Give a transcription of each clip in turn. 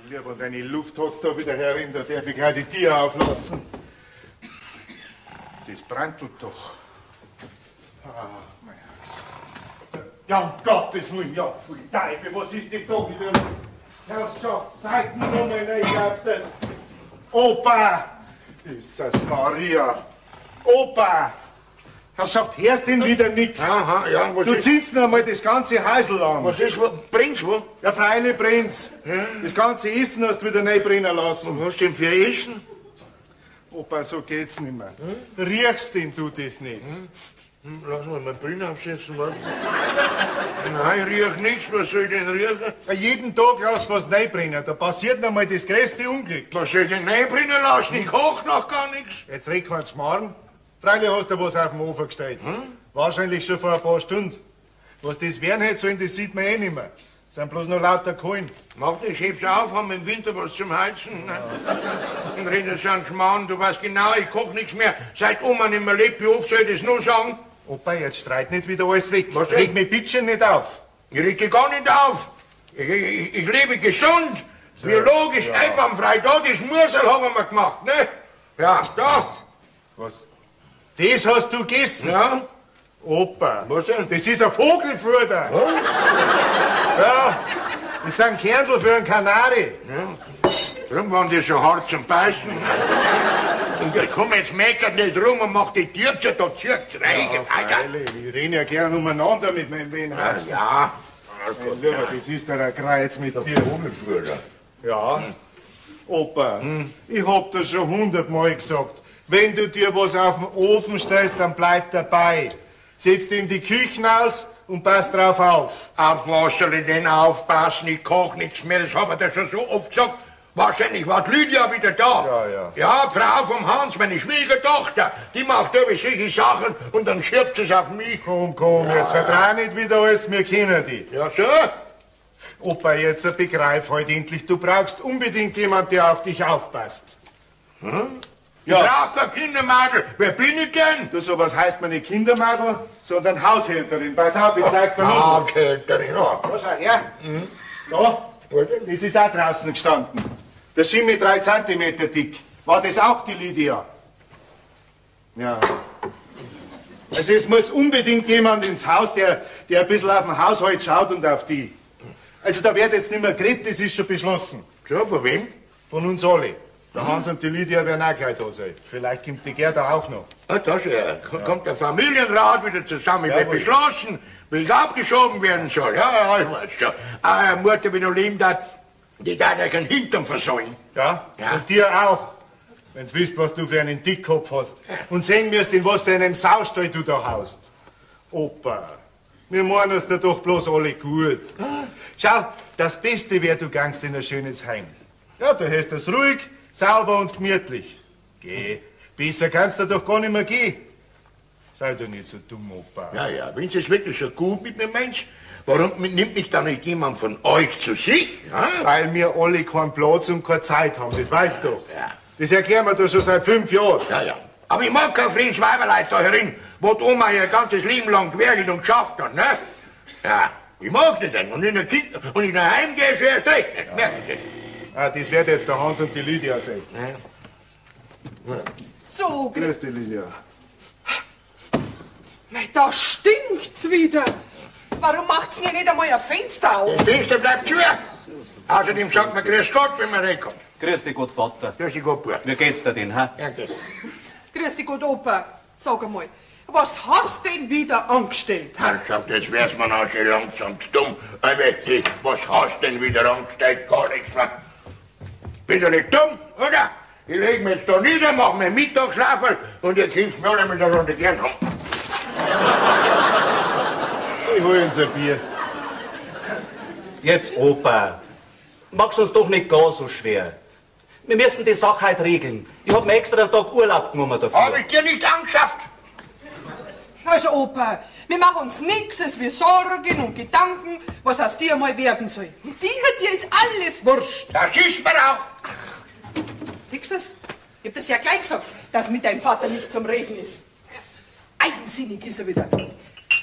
Lieber, deine Luft hat's da wieder herin, da darf ich gleich die Tür auflassen. Das brandelt doch. Ach, mein Haus. Ja, um Gottes Willen, ja, für die Teufel, was ist denn da wieder? Herrschaft, Seitennummer, ich glaub's das. Opa! Ist das Maria? Opa! Herrschaft, hörst denn wieder nix? Aha, ja, was du ist? ziehst noch mal das ganze Häusl an. Was ist, Prinz, wo? Ja, freilich, Prinz. Ja. Das ganze Essen hast du wieder reinbrennen lassen. Was denn für Essen? Opa, so geht's nicht mehr. Riechst denn du das nicht? Lass mal mein Brille aufsetzen, warte. Nein, ich riech nichts, was soll ich denn riechen? Ja, jeden Tag lässt was reinbrennen, da passiert noch mal das größte Unglück. Was soll ich denn reinbrennen lassen? Ich koch noch gar nichts. Jetzt red kein Schmarrn. Freilich hast du was auf den Ofen gestellt. Wahrscheinlich schon vor ein paar Stunden. Was das werden hätte sollen, das sieht man eh nicht mehr. Das sind bloß noch lauter Kohlen. Mach das, heb's auf, haben im Winter was zum Heizen. Und reden Sie an Schmarrn, du weißt genau, ich koch nichts mehr. Seit Oma nicht mehr lebt, wie oft soll ich das nur sagen? Opa, jetzt streit nicht wieder alles weg. Was reg mich bitte nicht auf. Ich reg dich gar nicht auf. Ich lebe gesund, biologisch, einwandfrei. Da, das Mursel haben wir gemacht, ne? Ja, da. Was? Das hast du gegessen? Ja. Opa. Was denn? Das ist ein Vogelfutter. Ja, das sind Kernl für einen Kanari. Ja. Darum waren die so hart zum Beißen. Und ich komm jetzt meckert nicht rum und mach die Tür da zirkt's rein. Ich rede ja gern umeinander mit meinem Wenhaus. Ja. Lieber, das ist doch ein Kreuz mit dir. Vogelfutter. Ja. Opa, ich hab das schon 100-mal gesagt. Wenn du dir was auf den Ofen stellst, dann bleib dabei. Setz in die Küche aus und pass drauf auf. Auf was soll ich denn aufpassen? Ich koch nichts mehr, das hab ich dir schon so oft gesagt. Wahrscheinlich war die Lydia wieder da. Ja. Ja, Frau vom Hans, meine Schwiegertochter, die macht über solche Sachen und dann schirbt sie es auf mich. Komm, jetzt vertrau nicht wieder alles, wir kennen die. Ja, so? Opa, jetzt begreif halt endlich, du brauchst unbedingt jemand, der auf dich aufpasst. Ich brauch kein Kindermädel. Wer bin ich denn? Du, sowas heißt man nicht Kindermädel, sondern Haushälterin. Pass auf, ich zeig dir noch was. Haushälterin, ja. Da, schau her. Da, das ist auch draußen gestanden. Der Schimmel 3 Zentimeter dick. War das auch die Lydia? Ja. Also es muss unbedingt jemand ins Haus, der ein bisschen auf den Haushalt schaut und auf die. Also da wird jetzt nicht mehr geredet, das ist schon beschlossen. So, von wem? Von uns alle. Der Hans und die Lydia werden auch gleich da sein. Vielleicht kommt die Gerda auch noch. Ah, das kommt der Familienrat wieder zusammen. Wird Jawohl. beschlossen, wie ich abgeschoben werden soll. Ja, ich weiß schon. Mutter, wenn du leben darf, die darf euch einen Hintern versäumen. Ja? Ja. Und dir auch. Wenn's wisst, was du für einen Dickkopf hast. Und sehen wirst, in was für einem Saustall du da haust. Opa, wir meinen es dir doch bloß alle gut. Schau, das Beste wäre, du gangst in ein schönes Heim. Ja, du hast es ruhig, sauber und gemütlich. Geh, besser kannst du doch gar nicht mehr gehen. Sei doch nicht so dumm, Opa. Ja, wenn Sie es wirklich so gut mit mir meint, warum nimmt mich dann nicht jemand von euch zu sich? Ja? Weil wir alle keinen Platz und keine Zeit haben, das weißt du doch. Ja. Das erklären wir doch schon seit 5 Jahren. Ja. Aber ich mag kein fremdes Weiberleid da herin, wo die Oma ihr ganzes Leben lang gewerkelt und geschafft hat, ne? Ja, ich mag nicht denn. Und in ein Kind und in ein Heim gehe ich schon erst recht nicht. Merk ich das? Ah, das wird jetzt der Hans und die Lydia sein. So, Grüß dich, Lydia. Nein, da stinkt's wieder. Warum macht's mir nicht einmal ein Fenster auf? Das Fenster bleibt zu. Außerdem sagt man Grüß Gott, wenn man reinkommt. Grüß dich, Gott Vater. Grüß dich Gott, Bub. Wie geht's dir denn, ha? Ja, geht. Grüß dich, gut Opa. Sag einmal, was hast denn wieder angestellt? Herrschaft, jetzt wär's mir noch schon langsam zu dumm. Aber hey, was hast denn wieder angestellt? Gar nichts mehr. Bin doch nicht dumm, oder? Ich leg mich jetzt da nieder, mach mir Mittagsschlafel und ihr könnt's mir alle miteinander gern haben. Ich hol uns ein Bier. Jetzt, Opa. Mach's uns doch nicht gar so schwer. Wir müssen die Sache halt regeln. Ich hab mir extra einen Tag Urlaub genommen dafür. Hab ich dir nicht angeschafft? Also Opa, wir machen uns nix, als wir Sorgen und Gedanken, was aus dir mal werden soll. Und dir ist alles wurscht. Das ist mir auch. Siehst du das? Ich hab das ja gleich gesagt, dass mit deinem Vater nicht zum Reden ist. Eigensinnig ist er wieder.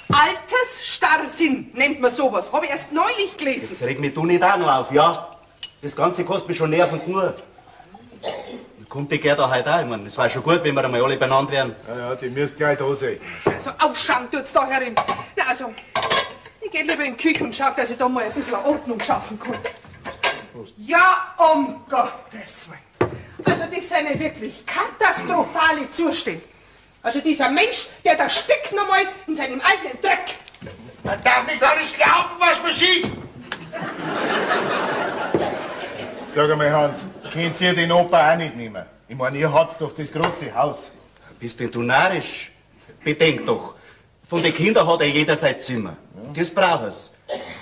Altersstarrsinn nennt man sowas. Hab ich erst neulich gelesen. Jetzt reg mich du nicht auch noch auf, ja? Das Ganze kostet mich schon Nerven nur. Kommt die Gerda heute auch? Ich meine, es war schon gut, wenn wir einmal alle beieinander wären. Ja, die müsst gleich da sein. Also ausschauen tut's da herin. Na also, ich geh lieber in die Küche und schau, dass ich da mal ein bisschen Ordnung schaffen kann. Ja, um Gottes Willen. Also das sind ja wirklich katastrophale Zustände. Also dieser Mensch, der da steckt noch mal in seinem eigenen Dreck. Man darf nicht gar nicht glauben, was man sieht. Sag einmal, Hans, könnt ihr den Opa auch nicht nehmen? Ich meine, ihr habt doch das große Haus. Bist denn du narrisch? Bedenk doch, von den Kindern hat ja jeder sein Zimmer. Das braucht es.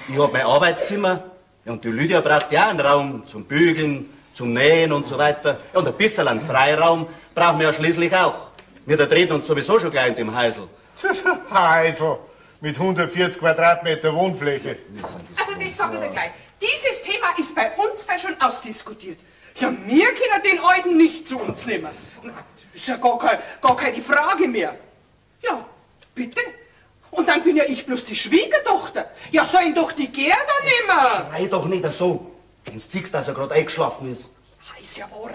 Ich hab mein Arbeitszimmer und die Lydia braucht ja auch einen Raum zum Bügeln, zum Nähen und so weiter. Ja, und ein bisschen einen Freiraum brauchen wir ja schließlich auch. Wir da treten uns sowieso schon gleich in dem Häusl. Häusl mit 140 Quadratmeter Wohnfläche. Also das sag ich dir gleich. Dieses Thema ist bei uns schon ausdiskutiert. Ja, wir können den Alten nicht zu uns nehmen. Na, das ist ja gar keine Frage mehr. Ja, bitte. Und dann bin ja ich bloß die Schwiegertochter. Ja, sollen doch die Gerda nehmen. Schrei doch nicht so. Wenn du siehst, dass er gerade eingeschlafen ist. Ist ja wahr.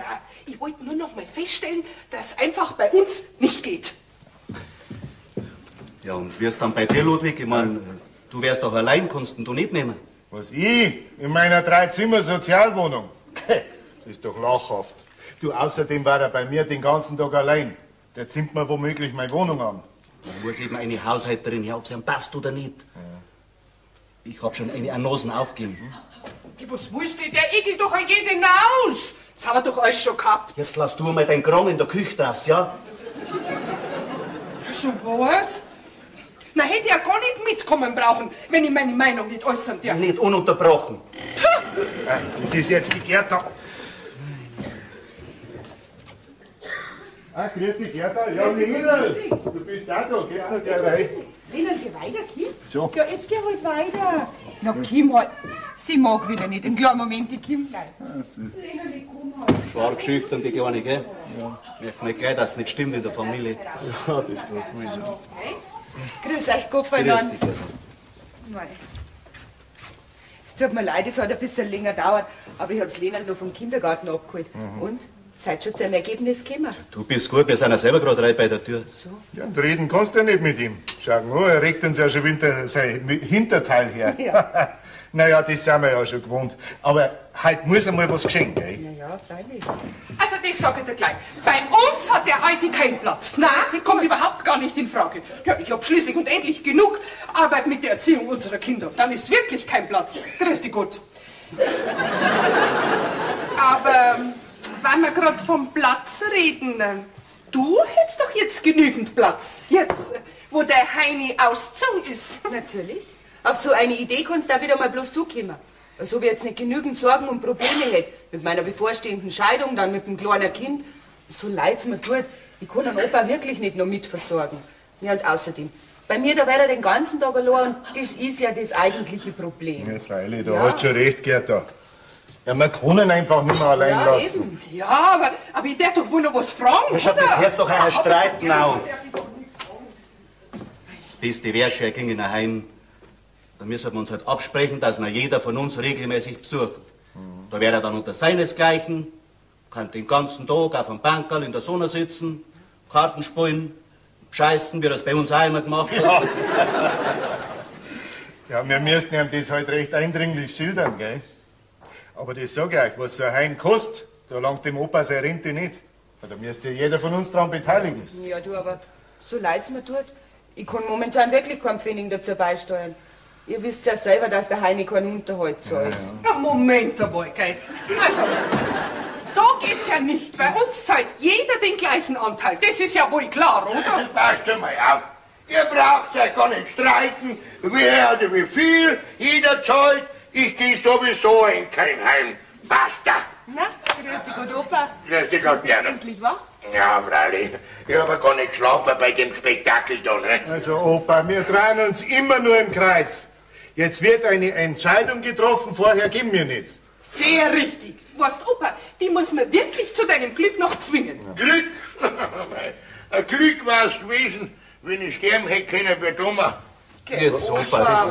Ich wollte nur noch mal feststellen, dass einfach bei uns nicht geht. Ja, und wie ist dann bei dir, Ludwig? Ich meine, du wärst doch allein, kannst du nicht nehmen. Was, ich? In meiner 3-Zimmer-Sozialwohnung? Das ist doch lachhaft. Du, außerdem war er bei mir den ganzen Tag allein. Der ziemt mir womöglich meine Wohnung an. Da muss eben eine Haushälterin her, ob es ihm passt oder nicht. Ich hab schon eine Anosen aufgegeben. Was wusste der Ekel doch an jeden aus? Das haben wir doch alles schon gehabt. Jetzt lass du mal deinen Krong in der Küche draus, ja? So was? Na, hätte ja gar nicht mitkommen brauchen, wenn ich meine Meinung nicht äußern darf. Nicht ununterbrochen. Das ist jetzt die Gerda. Ah, grüß dich, Gerda. Ja, Lindl, du bist auch da. Geht's noch gleich rein? Lindl, geh weiter, Kim. So. Ja, jetzt geh halt weiter. Na, Kim halt. Sie mag wieder nicht. Einen kleinen Moment, die Kim bleibt. Lindl, komm halt. Schwarz schüchtern, die Kleine, gell? Ja. Merkt nicht gleich, dass es nicht stimmt in der Familie. Ja, das kannst du wissen. Grüß euch, Gott Grüß beieinander. dich, Gerda. Mei. Es tut mir leid, es hat ein bisschen länger gedauert, aber ich hab's Lena noch vom Kindergarten abgeholt. Und? Seid schon zu einem Ergebnis gekommen? Du bist gut, wir sind ja selber gerade rein bei der Tür. Ja, und reden kannst du ja nicht mit ihm. Schau mal, er regt uns ja schon wieder sein Hinterteil her. Ja. Naja, das sind wir ja schon gewohnt. Aber heute muss einmal was geschehen, gell? Ja, ja, freilich. Also das sage ich dir gleich. Bei uns hat der Alte keinen Platz. Nein, die kommt überhaupt gar nicht in Frage. Ja, ich habe schließlich und endlich genug Arbeit mit der Erziehung unserer Kinder. Dann ist wirklich kein Platz. Grüß dich Gott. Aber weil wir gerade vom Platz reden, du hättest doch jetzt genügend Platz. Jetzt, wo der Heini ausgezogen ist. Natürlich. Auf so eine Idee kannst du auch wieder mal bloß du kommen. Als ob ich jetzt nicht genügend Sorgen und Probleme hätte. Mit meiner bevorstehenden Scheidung, dann mit dem kleinen Kind. So leid's mir tut. Ich kann den Opa wirklich nicht noch mitversorgen. Ja, und außerdem, bei mir, da wäre er den ganzen Tag allein und das ist ja das eigentliche Problem. Ja, freilich, du hast schon recht, Gerda. Ja, wir können ihn einfach nicht mehr allein Ja, lassen. eben. Ja, aber ich darf doch wohl noch was fragen, Ja, schaut, oder? jetzt hört doch euer Streiten auf. Das Beste wäre schon, er ginge nach Heim. Da müssen wir uns halt absprechen, dass noch jeder von uns regelmäßig besucht. Da wäre er dann unter seinesgleichen, kann den ganzen Tag auf dem Bankerl in der Sonne sitzen, Karten spielen, scheißen, wie er es bei uns auch immer gemacht hat. Ja, wir müssen ihm das halt recht eindringlich schildern, gell? Aber das sag ich euch, was so ein Heim kostet, da langt dem Opa seine Rente nicht. Da müsste ja jeder von uns dran beteiligen. Ja, du, aber so leid's mir tut. Ich kann momentan wirklich keinen Pfennig dazu beisteuern. Ihr wisst ja selber, dass der Heini keinen Unterhalt zahlt. Ja, Moment einmal, gell? Also, so geht's ja nicht. Bei uns zahlt jeder den gleichen Anteil. Das ist ja wohl klar, oder? Passt mal auf. Ihr braucht ja gar nicht streiten, wer oder wie viel. Jeder zahlt. Ich gehe sowieso in kein Heim. Basta. Na, grüß dich gut, Opa. Grüß dich Gott, Bist du Gerda. endlich wach? Ja, freilich. Ich habe gar nicht geschlafen bei dem Spektakel da, ne? Also Opa, wir drehen uns immer nur im Kreis. Jetzt wird eine Entscheidung getroffen, vorher gehen wir nicht. Sehr richtig. Weißt, Opa, die muss man wirklich zu deinem Glück noch zwingen. Glück? Ein Glück war es gewesen, wenn ich sterben hätte können wie dummer. Jetzt, Opa,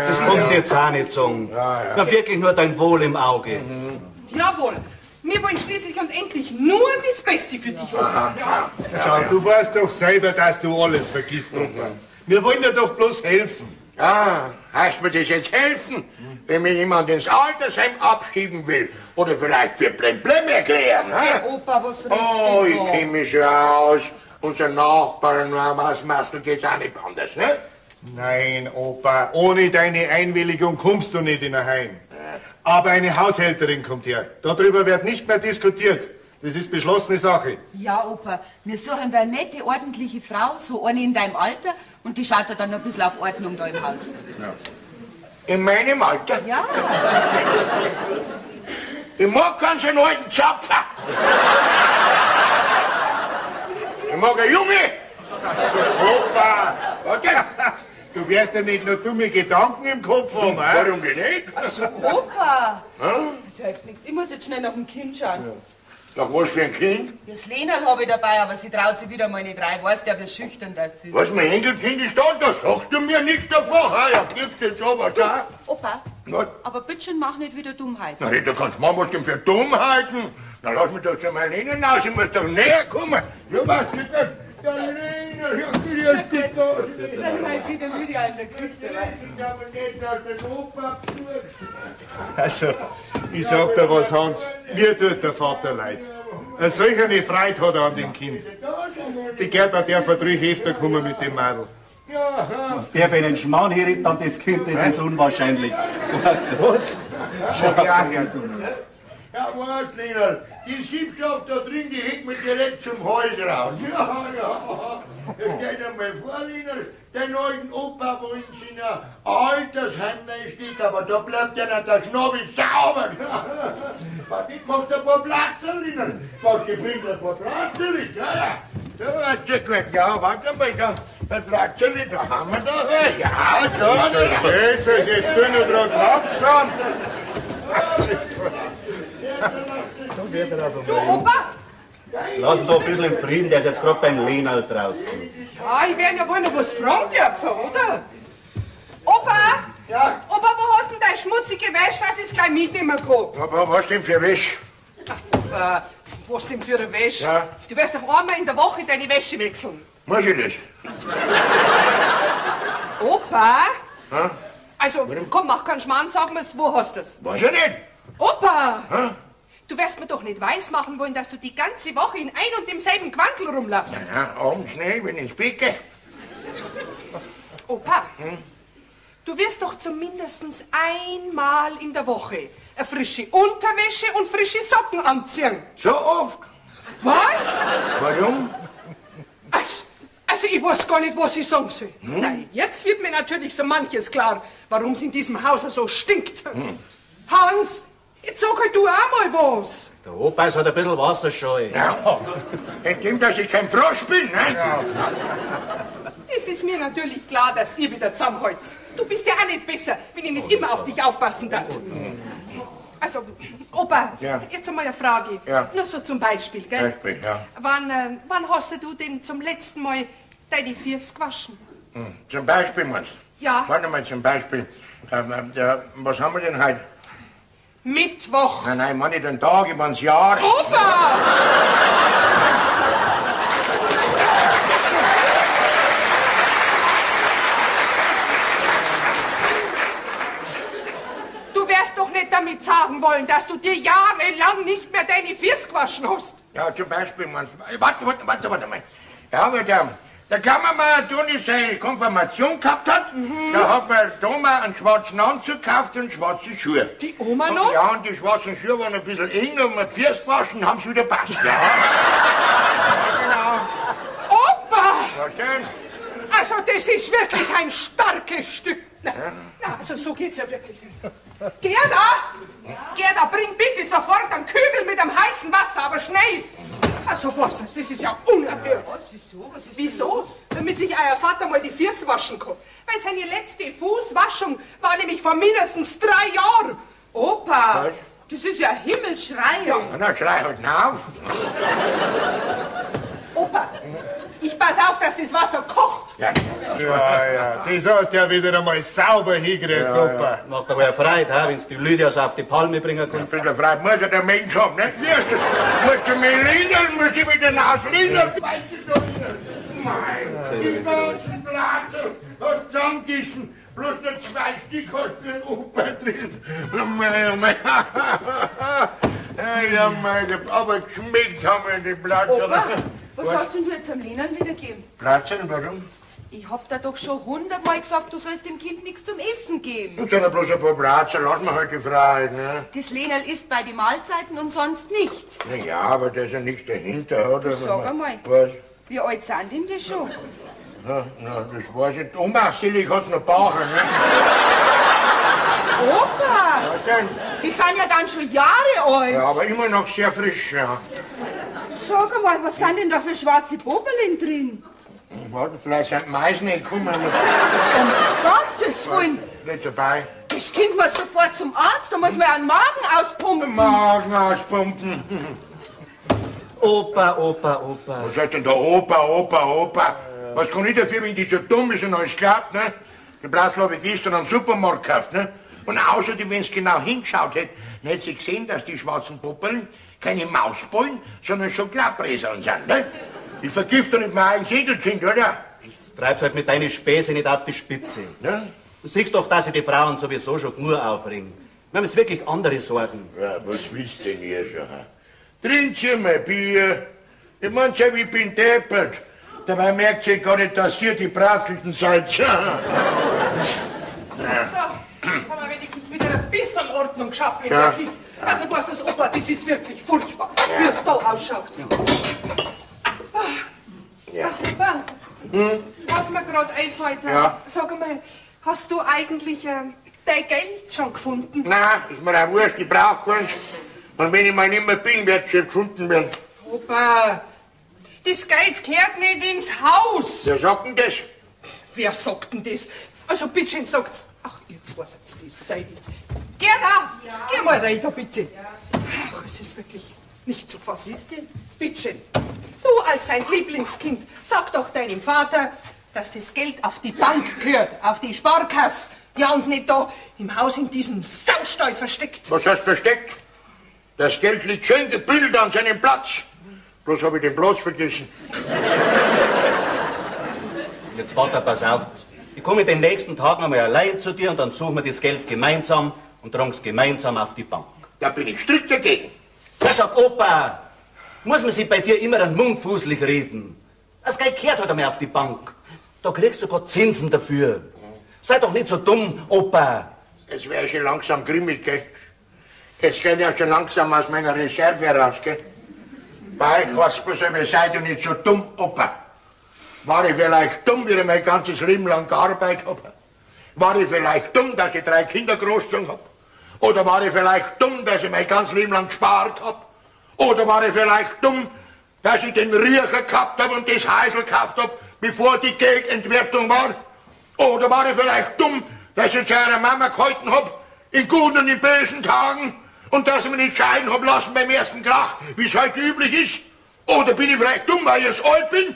das kannst du jetzt auch nicht sagen. Ja, wirklich nur dein Wohl im Auge. Jawohl. Wir wollen schließlich und endlich nur das Beste für dich, Opa. Ja. Schau, du weißt doch selber, dass du alles vergisst, Opa. Wir wollen dir doch bloß helfen. Ah, heißt mir das jetzt helfen, wenn mir jemand ins Altersheim abschieben will? Oder vielleicht für Blemblem erklären? Hey, Opa, was redest Oh, du ich da? kenn mich schon aus. Unser Nachbarn aus Mastel geht's auch nicht anders, ne? Nein, Opa, ohne deine Einwilligung kommst du nicht in ein Heim. Aber eine Haushälterin kommt her. Darüber wird nicht mehr diskutiert. Das ist beschlossene Sache. Ja, Opa, wir suchen da eine nette, ordentliche Frau, so eine in deinem Alter, und die schaut dann ein bisschen auf Ordnung da im Haus. In meinem Alter? Ja. Ich mag keinen so einen alten Zapfer. Ich mag eine Junge. Also, Opa, Warte. du wirst ja nicht nur dumme Gedanken im Kopf haben, hein? Warum denn nicht? Also, Opa! Das hilft nichts. Ich muss jetzt schnell nach dem Kind schauen. Nach was für ein Kind? Das Lenerl habe ich dabei, aber sie traut sich wieder mal nicht rein. Weißt du, wie schüchtern das ist. Was, mein Enkelkind ist da? Da sagst du mir nichts davon. Ah, ja, gib's jetzt aber da. Opa, Was? aber bitte mach nicht wieder Dummheit. Na, da kannst du machen, was denn für Dummheiten. Na, lass mich doch zu meinen Ihnen aus. Ich muss doch näher kommen. Ja, was ist das? Der Lena, ja, die jetzt geht da. Dann halt wieder Lydia in der Küche. Ich habe nicht, dass das Opa tut. Also, ich sag dir was, Hans, mir tut der Vater leid. Eine solche eine Freude hat er an dem Kind. Die Gerda darf er drei Hefter kommen mit dem Mädel. Was der für einen Schmarrn herritt an das Kind, das ist unwahrscheinlich. Was? Schau ja her. Ja, was, Lena? Die Siebschaft da drin, die hängt mir direkt zum Hals raus. Ja, ja. Jetzt stell dir mal vor, Lena, den alten Opa wollen sie in ein Altersheim reinstecken, aber da bleibt ja noch der Schnabel sauber. Was, ich machst ein paar Platzerl, Lena. Machst die Finger ein paar Platzerl, ja, ja. Ja, sehr gut, ja, warte mal, da, ein Platzerl, da haben wir doch. Ja, so. Jesus, jetzt tu nur grad langsam. Das ist so. Du, Opa! Lass ihn da ein bisschen im Frieden, der ist jetzt gerade beim Lenerl draußen. Ja, ich werde ja wohl noch was fragen dürfen, oder? Opa! Ja. Opa, wo hast denn deine schmutzige Wäsche, dass ich es gleich mitnehmen kann? Aber was denn für Wäsche? Opa, was denn für eine Wäsche? Ja. Du wirst doch einmal in der Woche deine Wäsche wechseln. Muss ich das? Opa? Ja? Also, komm, mach keinen Schmarrn, sag mir's, wo hast du es? Weiß ich nicht. Opa! Ja? Du wirst mir doch nicht weismachen wollen, dass du die ganze Woche in ein und demselben Quantel rumlaufst. Ja, abends schnell, wenn ich ins Bett gehe. Opa, du wirst doch zumindest einmal in der Woche eine frische Unterwäsche und frische Socken anziehen. So oft? Was? Warum? Also ich weiß gar nicht, was ich sagen soll. Nein, jetzt wird mir natürlich so manches klar, warum es in diesem Haus so stinkt. Hans, jetzt sag halt du auch mal was. Der Opa ist halt ein bisschen Wasserscheu. Ja. Indem, dass ich kein Frosch bin, ne? Es ist mir natürlich klar, dass ihr wieder zusammenhaltst. Du bist ja auch nicht besser, wenn ich nicht immer auf dich aufpassen darf. Also, Opa, Ja. jetzt einmal eine Frage. Ja. Nur so zum Beispiel, gell? Beispiel, ja. Wann hast du denn zum letzten Mal deine Füße gewaschen? Zum Beispiel, meinst du? Ja. Warte mal, zum Beispiel. Was haben wir denn heute? Mittwoch. Nein, ich meine nicht den Tag, ich meine das Jahr. Opa! Du wirst doch nicht damit sagen wollen, dass du dir jahrelang nicht mehr deine Füße gewaschen hast. Ja, zum Beispiel, meinst du? Warte mal. Ja, aber der Kammermann Toni seine Konfirmation gehabt hat, da hat mir Thomas einen schwarzen Anzug gekauft und schwarze Schuhe. Die Oma noch? Ja, und die schwarzen Schuhe waren ein bisschen eng und mit Füße gewaschen haben sie wieder passt. Ja. Genau. Opa! Was denn? Also das ist wirklich ein starkes Stück. Na, also so geht's ja wirklich nicht. Gerda, bring bitte sofort einen Kübel mit dem heißen Wasser, aber schnell. Also was, das ist ja unerhört. Wieso? Damit sich euer Vater mal die Füße waschen kann. Weil seine letzte Fußwaschung war nämlich vor mindestens 3 Jahren. Opa, Was? das ist ja Himmelschrei. Na, schrei halt noch auf. Opa, ich pass auf, dass das Wasser kocht. Ja. Ja, das hast du ja wieder einmal sauber hingekriegt, Opa. Macht aber Freude, wenn du die Lydia so auf die Palme bringen Ein kannst. bisschen Freude muss ja der Mensch haben, nicht? Musst du mich lindern, muss ich wieder auslindern. Mein, die ganzen Platten hast du zusammengegessen. Bloß nur 2 Stück hast du den Opa drin. Ja, meine, aber geschmeckt haben wir die Platten. Opa, was hast denn du jetzt am Lehnern wieder gegeben? Platzen, warum? Ich hab dir doch schon 100-mal gesagt, du sollst dem Kind nichts zum Essen geben. Und sind ja bloß ein paar Platzen, lass mir halt die Freiheit, ne? Das Lehnerl isst bei den Mahlzeiten und sonst nicht. Na ja, aber da ist ja nichts dahinter, oder? Sag einmal. Was? Wie alt sind denn das schon? Na, das weiß ich. Ohnmachtselig hat's noch Bauch, ne? Opa, Was denn? die sind ja dann schon Jahre alt. Ja, aber immer noch sehr frisch, ja. Sag einmal, was sind denn da für schwarze Boberlin drin? Warte, vielleicht sind Meisen gekommen. Um Gottes Willen, Nicht dabei. das Kind muss sofort zum Arzt, da muss man einen Magen auspumpen. Magen auspumpen. Opa, Opa, Opa. Was heißt denn da Opa? Was kann ich dafür, wenn die so dumm ist und alles glaubt, ne? Die Blasel habe ich gestern am Supermarkt gekauft, ne? Und außerdem, wenn es genau hingeschaut hätte, dann hätte sie gesehen, dass die schwarzen Puppeln keine Mausballen, sondern Schokoladenbreseln sind, ne? Ich vergifte nicht mein eigenes Enkelkind, oder? Jetzt treib's halt mit deinen Späße nicht auf die Spitze. Ne? Du siehst doch, dass sich die Frauen sowieso schon genug aufregen. Wir haben jetzt wirklich andere Sorgen. Ja, was wisst denn ihr schon? Trinkt ihr mal Bier? Ich mein ja, ich bin deppert. Dabei merkt ihr gar nicht, dass ihr die Bratzelten seid. So, jetzt haben wir wenigstens wieder ein bisschen Ordnung geschaffen in Ja. der Küche. Also, weißt du, Opa, das ist wirklich furchtbar, wie es da ausschaut. Ja. Opa, was mir gerade einfällt, Ja. sag mal, hast du eigentlich dein Geld schon gefunden? Nein, ist mir auch wurscht, ich brauch keins. Und wenn ich mal nicht mehr bin, wird es schon gefunden werden. Opa, das Geld gehört nicht ins Haus. Wer sagt denn das? Wer sagt denn das? Also, bitte sagt's. Ach, ihr zwei seid das sein. Geh da! Ja. Geh mal rein da, bitte. Ach, es ist wirklich nicht zu fassen. Was ist denn? Bitte. Du als sein Lieblingskind, sag doch deinem Vater, dass das Geld auf die Bank gehört, auf die Sparkasse. Ja, und nicht da im Haus in diesem Saustall versteckt. Was heißt versteckt? Das Geld liegt schön gebündelt an seinem Platz. Bloß habe ich den Platz vergessen. Jetzt Vater, pass auf. Ich komme den nächsten Tag einmal allein zu dir und dann suchen wir das Geld gemeinsam und tragen es gemeinsam auf die Bank. Da bin ich strikt dagegen. Herrschaft Opa, muss man sich bei dir immer an mundfußlich reden? Das Geld gehört halt einmal auf die Bank. Da kriegst du gerade Zinsen dafür. Sei doch nicht so dumm, Opa. Jetzt wäre ich schon langsam grimmig, gell? Jetzt geht ja schon langsam aus meiner Reserve heraus, gell? Bei euch was bloß, ihr seid ja nicht so dumm, Opa. War ich vielleicht dumm, wie ich mein ganzes Leben lang gearbeitet habe? War ich vielleicht dumm, dass ich 3 Kinder großgezogen habe? Oder war ich vielleicht dumm, dass ich mein ganzes Leben lang gespart habe? Oder war ich vielleicht dumm, dass ich den Riecher gehabt habe und das Häusl gekauft habe, bevor die Geldentwertung war? Oder war ich vielleicht dumm, dass ich zu einer Mama gehalten habe, in guten und in bösen Tagen, und dass ich mich nicht scheiden habe lassen beim ersten Krach, wie es heute üblich ist? Oder bin ich vielleicht dumm, weil ich jetzt alt bin?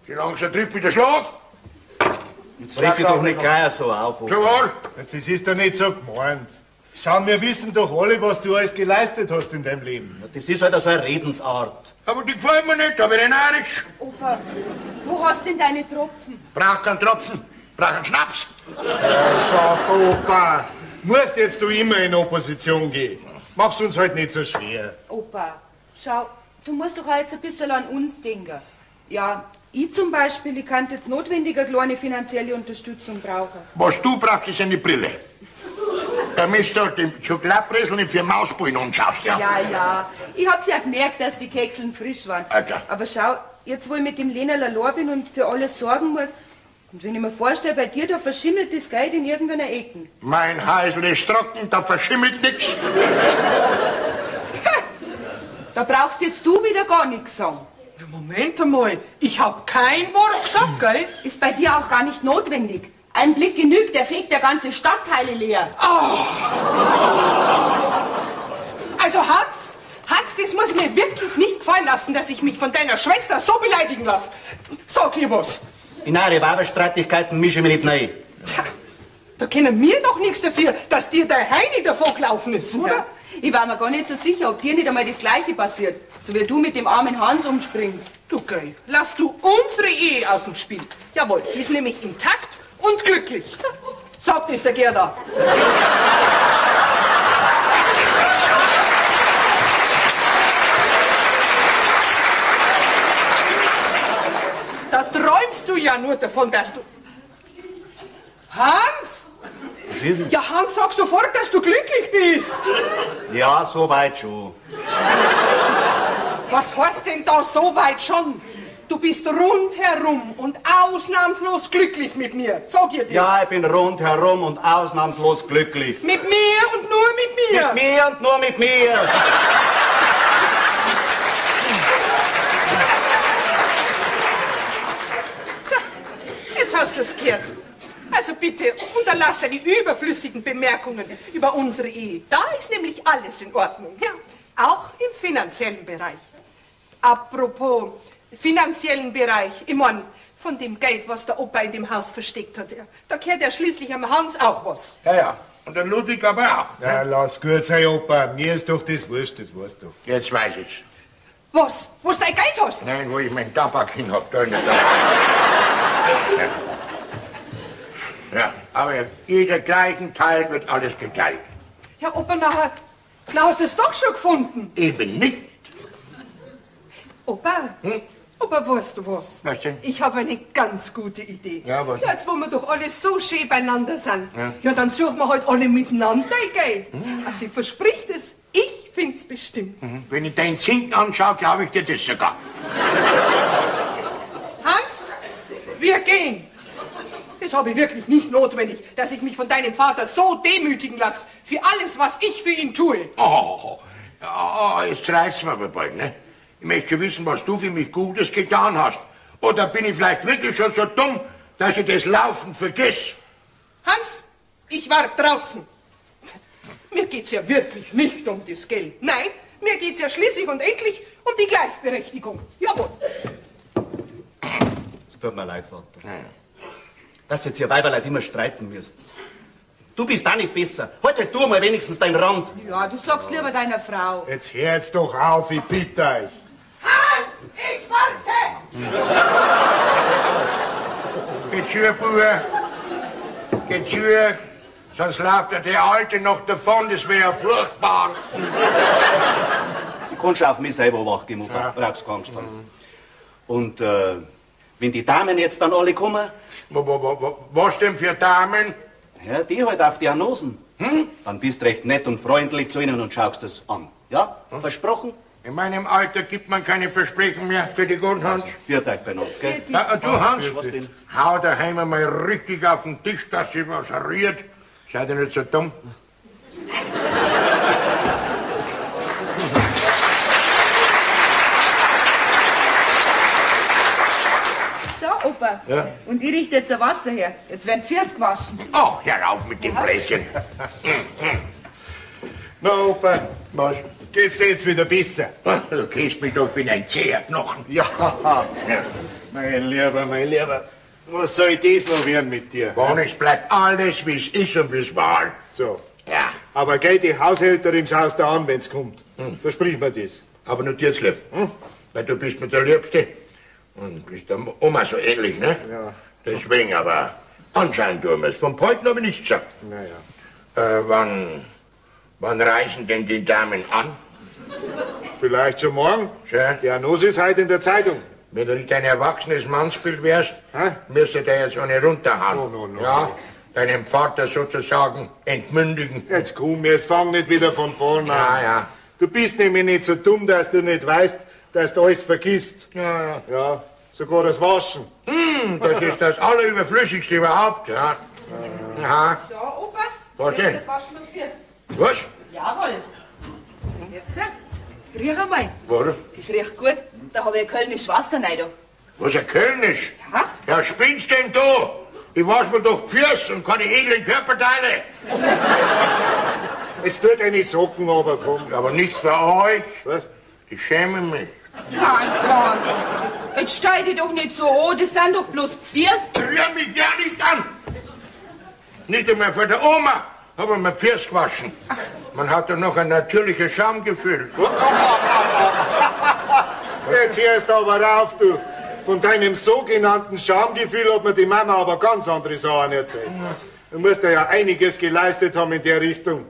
Wie langsam trifft mich der Schlag? Jetzt reg dich doch nicht gleich so auf, Opa. Jawohl. Das ist doch nicht so gemeint. Schau, wir wissen doch alle, was du alles geleistet hast in deinem Leben. Das ist halt so eine Redensart. Aber die gefällt mir nicht, aber narisch. Opa, wo hast denn deine Tropfen? Brauch keinen Tropfen, brauch einen Schnaps. Herrschaft Opa, musst jetzt du immer in Opposition gehen. Mach's uns halt nicht so schwer. Opa, schau, du musst doch auch jetzt ein bisschen an uns denken. Ja, ich zum Beispiel, ich kann jetzt notwendig eine kleine finanzielle Unterstützung brauchen. Was du brauchst, ist eine Brille. Damit du den Schokoladenbrezel nicht für Mausballen anschaust, ja? Ja, ich hab's ja gemerkt, dass die Kekseln frisch waren. Alter. Aber schau, jetzt wo ich mit dem Lehnerl allein bin und für alles sorgen muss, und wenn ich mir vorstelle, bei dir, da verschimmelt das Geld in irgendeiner Ecke. Mein Häusl ist trocken, da verschimmelt nix. Da brauchst jetzt du wieder gar nichts sagen. Moment einmal, ich hab kein Wort gesagt, gell? Ist bei dir auch gar nicht notwendig. Ein Blick genügt, der fegt der ganze Stadtteile leer. Also Hans, Hans, das muss mir wirklich nicht gefallen lassen, dass ich mich von deiner Schwester so beleidigen lasse. Sag dir was. In eure Weiberstreitigkeiten mische ich mich nicht rein. Tja, da können wir doch nichts dafür, dass dir der Heini davon gelaufen ist, oder? Ja. Ich war mir gar nicht so sicher, ob dir nicht einmal das Gleiche passiert. So wie du mit dem armen Hans umspringst. Du Gei, lass du unsere Ehe aus dem Spiel. Jawohl, die ist nämlich intakt und glücklich. Sagt es der Gerda. Da träumst du ja nur davon, dass du... Hans? Was ist denn? Ja, Hans, sag sofort, dass du glücklich bist. Ja, so weit schon. Was heißt denn da so weit schon? Du bist rundherum und ausnahmslos glücklich mit mir. Sag ihr das? Ja, ich bin rundherum und ausnahmslos glücklich. Mit mir und nur mit mir. Mit mir und nur mit mir. So, jetzt hast du es gehört. Also bitte, unterlass deine überflüssigen Bemerkungen über unsere Ehe. Da ist nämlich alles in Ordnung. Ja, auch im finanziellen Bereich. Apropos finanziellen Bereich, ich mein, von dem Geld, was der Opa in dem Haus versteckt hat, ja, da gehört ja schließlich am Hans auch was. Ja, ja. Und der Ludwig aber auch. Ja, lass gut sein, Opa. Mir ist doch das wurscht, das weißt du. Jetzt weiß ich's. Was? Wo du dein Geld hast? Nein, wo ich meinen Tabak hin hab, da in der Ja, aber jeder gleichen Teil wird alles geteilt. Ja, Opa, nachher hast du es doch schon gefunden. Eben nicht. Opa, Opa, weißt du was? Was denn? Ich habe eine ganz gute Idee. Ja, was? Ja, jetzt, wo wir doch alle so schön beieinander sind, ja, dann suchen wir halt alle miteinander ein Geld. Also ich versprich das, ich find's bestimmt. Wenn ich deinen Zinken anschaue, glaube ich dir das sogar. Hans, wir gehen. Das habe ich wirklich nicht notwendig, dass ich mich von deinem Vater so demütigen lasse für alles, was ich für ihn tue. Oh, jetzt reißt's mir aber bald, ne? Ich möchte schon wissen, was du für mich Gutes getan hast. Oder bin ich vielleicht wirklich schon so dumm, dass ich das Laufen vergiss? Hans, ich war draußen. Mir geht's ja wirklich nicht um das Geld. Nein, mir geht's ja schließlich und endlich um die Gleichberechtigung. Jawohl. Es tut mir leid, Vater. Dass jetzt ihr Weiberleid immer streiten müsst. Du bist auch nicht besser. Halt du mal wenigstens deinen Rand. Ja, du sagst lieber deiner Frau. Jetzt hört's doch auf, ich bitte euch. Hans, ich warte! Geht schür, Bube. Geht schür. Sonst läuft ja der Alte noch davon, das wäre ja furchtbar. Du kannst auf mich selber wachgehen, Mutter. Brauchst keine Angst haben. Und wenn die Damen jetzt dann alle kommen, Was denn für Damen? ja, die halt auf die Anosen, dann bist recht nett und freundlich zu ihnen und schaust das an. Ja? Versprochen? In meinem Alter gibt man keine Versprechen mehr für die guten Hans. Viert euch beieinander, gell? Ja, und du, Hans, Was denn? hau daheim mal richtig auf den Tisch, dass sich was rührt. Seid ihr nicht so dumm? So, Opa. Ja? Und ich richte jetzt ein Wasser her. Jetzt werden die Füße gewaschen. Oh, hör auf mit dem Bläschen. Na, Opa, Was? geht's dir jetzt wieder besser? Du kennst mich doch, ich bin ein zäher Knochen. Ja, mein Lieber, was soll das noch werden mit dir? Wann es bleibt alles, wie es ist und wie es war. So, Ja, aber gell, die Haushälterin schaust du an, wenn's kommt. Versprich mir das. aber nur dir lieb. Weil du bist mir der Liebste und bist der Oma so ähnlich, ne? Ja. Deswegen, aber anscheinend tun wir es. Vom Poiten habe ich nichts gesagt. Naja, Wann reisen denn die Damen an? vielleicht schon morgen. Schön. Die Annonce ist heute in der Zeitung. Wenn du nicht ein erwachsenes Mannsbild wärst, Hä? müsste der jetzt eine runterhauen. No. Ja, deinem Vater sozusagen entmündigen. Jetzt komm, jetzt fang nicht wieder von vorne an. Ja. Du bist nämlich nicht so dumm, dass du nicht weißt, dass du alles vergisst. Ja. Ja, sogar das Waschen. Das ist das Allerüberflüssigste überhaupt, ja. Ja. So, Opa. Was denn? Jetzt waschen wir Füße. Was? Jawohl. Jetzt, riech einmal. Warum? Das riecht gut. Da habe ich ein kölnisches Wasser rein. Da. Was, ein Kölnisch? Ja. Ja, spinnst denn du? Ich wasch mir doch die Füße und keine edlen Körperteile. Jetzt tut deine Socken aber, komm. Aber nicht für euch. Was? Ich schäme mich. Mein Gott, jetzt stell dich doch nicht so an, das sind doch bloß Pfirst. Rühr mich ja nicht an. Nicht einmal für der Oma habe ich mir Pfirst gewaschen. Man hat ja noch ein natürliches Schamgefühl. Jetzt hörst du aber rauf, du. Von deinem sogenannten Schamgefühl hat mir die Mama aber ganz andere Sachen erzählt. Du musst ja einiges geleistet haben in der Richtung.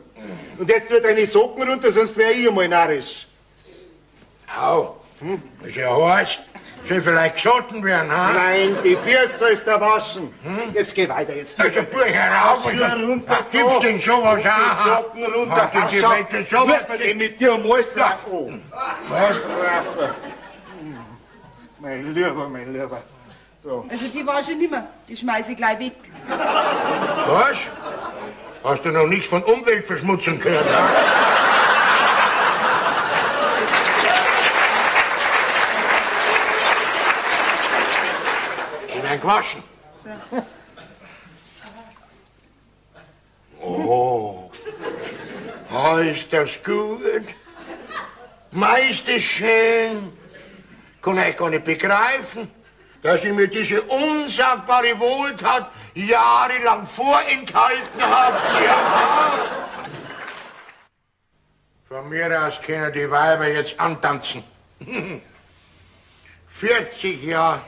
Und jetzt tut deine Socken runter, sonst wär ich einmal narrisch. Au, das ist ja heiß. Soll vielleicht gesotten werden, ha? Nein, die Füße sollst du waschen. Jetzt geh weiter, jetzt. Da ist ein Buch herauf. Schuhe runter, Gibt's denn sowas die auch? Socken runter. Ach, die Gewäsche sowas. Was denn mit dir muss an? Mein Lieber. So. Also die wasche ich nicht mehr, die schmeiße ich gleich weg. Was? Hast du noch nichts von Umweltverschmutzung gehört, ha? Die werden gewaschen. Oh, ist das gut? Meist ist schön. Kann ich gar nicht begreifen, dass ich mir diese unsagbare Wohltat jahrelang vorenthalten habt. Ja. Von mir aus können die Weiber jetzt antanzen. 40 Jahre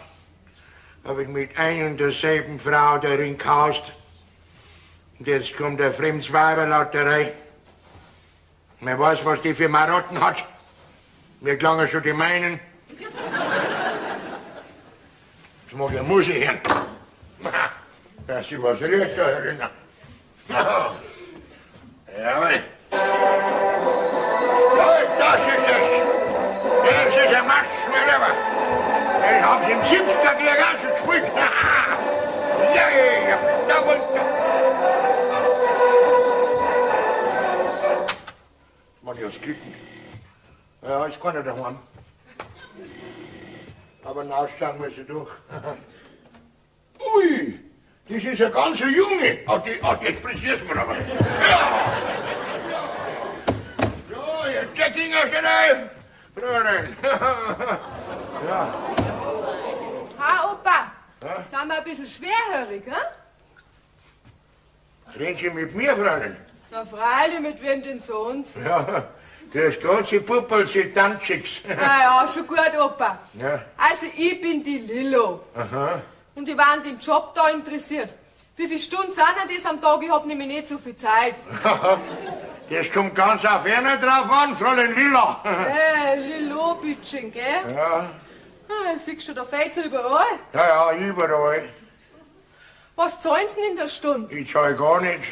habe ich mit ein und derselben Frau darin gehaust. Und jetzt kommt eine Fremdsweiberlotterei. Wer weiß, was die für Marotten hat. Mir klangen schon die meinen. Jetzt mag ich Musik hören. Dass sie was rührt da erinnern. Jawohl. Jawohl, das ist es. Das ist ein Matsch, mein Lieber. Den haben sie im 70er gleich auch schon gespielt. Ja, da wollte man ja klicken. Ja, ist keiner daheim. Aber nachschauen müssen wir doch. Ui, das ist ein ganz Junge. Jetzt pressierst du mir aber. Ja, jetzt Checking aus der Reihe. Brunnen. Ja. Ha, Opa, sind wir ein bisschen schwerhörig, hä? Reden Sie mit mir, Fräulein? Na freilich, mit wem denn sonst? Ja, das ganze Puppel, sie Tanzschicks. Na ja, schon gut, Opa. Ja. Also, ich bin die Lillo. Aha. Und ich war an dem Job da interessiert. Wie viele Stunden sind denn das am Tag? Ich hab nämlich nicht so viel Zeit. Das kommt ganz auf einer drauf an, Fräulein Lilla. Lillo-Bütchen, gell? Ja, Ah, siehst du, da fällt's überall. ja, überall. Was zahlen Sie denn in der Stunde? Ich zahle gar nichts.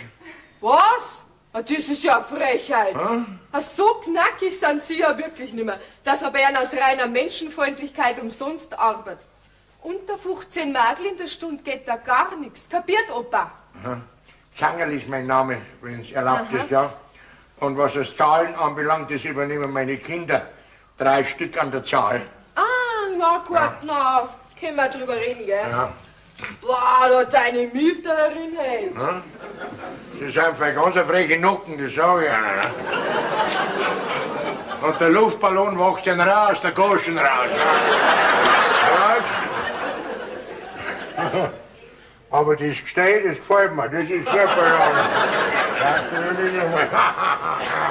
Was? Ah, das ist ja eine Frechheit. Ah, so knackig sind Sie ja wirklich nicht mehr, dass er bei Ihnen aus reiner Menschenfreundlichkeit umsonst arbeitet. Unter 15 Nagel in der Stunde geht da gar nichts. Kapiert, Opa? Zangerl ist mein Name, wenn es erlaubt ist, ja. Und was das Zahlen anbelangt, das übernehmen meine Kinder. 3 Stück an der Zahl. Ah, na gut, na, können wir drüber reden, gell? Ja. Boah, da hat eine Milf da drin, hey. Das ist einfach ein ganz freche Nocken, das sage ich Ihnen. Ne? Und der Luftballon wächst dann raus, der Goschen raus. Ja. Aber das Gestell, das gefällt mir, das ist super.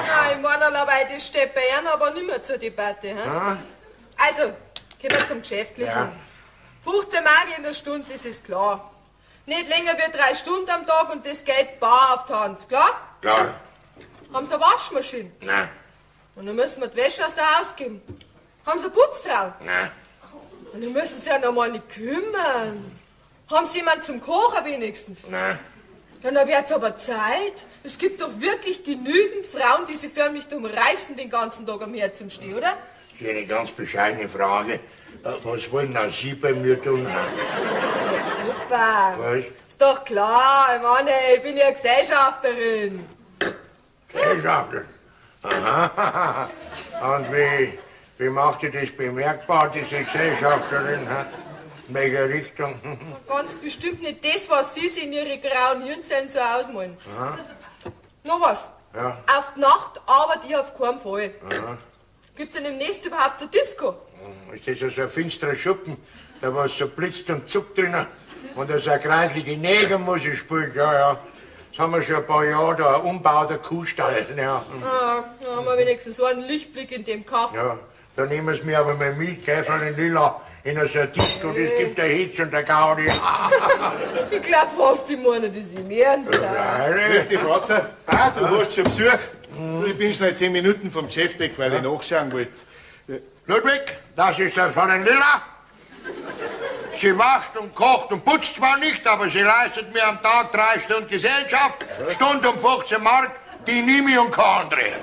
Ja, ich meine, das steht bei Ihnen aber nicht mehr zur Debatte. He? Also, gehen wir zum Geschäftlichen. Ja. 15 Nagel in der Stunde, das ist klar. Nicht länger wie 3 Stunden am Tag und das geht bar auf die Hand, klar? Klar. Haben Sie eine Waschmaschine? Nein, Und dann müssen wir die Wäsche aus dem Haus geben. Haben Sie eine Putzfrau? nein. Und dann müssen Sie ja noch mal nicht kümmern. Haben Sie jemanden zum Kochen wenigstens? Nein. Ja, dann wird's aber Zeit. Es gibt doch wirklich genügend Frauen, die sich förmlich drum reißen den ganzen Tag am Herzen stehen, oder? Das ist eine ganz bescheidene Frage. Was wollen auch Sie bei mir tun? Opa, Was? ist doch klar, ich meine, ich bin ja Gesellschafterin. Gesellschafter. Aha. Und wie macht ihr das bemerkbar, diese Gesellschafterin? In welcher Richtung? Ganz bestimmt nicht das, was Sie sich in Ihre grauen Hirnzellen so ausmalen. Noch was? Ja. Auf die Nacht arbeitet ich auf keinen Fall. Gibt's denn im Nest überhaupt eine Disco? Ist das so ein finsterer Schuppen, da was so blitzt und zuckt drinnen und da so eine kreisliche Negermusik spielt, ja. Das haben wir schon ein paar Jahre da, ein Umbau der Kuhstall, ja. Da haben wir wenigstens so einen Lichtblick in dem Kaff. Ja, da nehmen sie mir aber mal mit, gell, von den Lilla, in so ein Disco, das gibt der Hitz und der Gaudi. Ich glaub fast, Sie meinen das im Ernst. Grüß dich, Vater. Ah, du hast schon Besuch. Du, ich bin schnell 10 Minuten vom Chef weg, weil ich nachschauen wollte. Ludwig, das ist das von den Lilla. Sie wascht und kocht und putzt zwar nicht, aber sie leistet mir am Tag 3 Stunden Gesellschaft, Stunde um 15 Mark, die nehme ich und keine andere.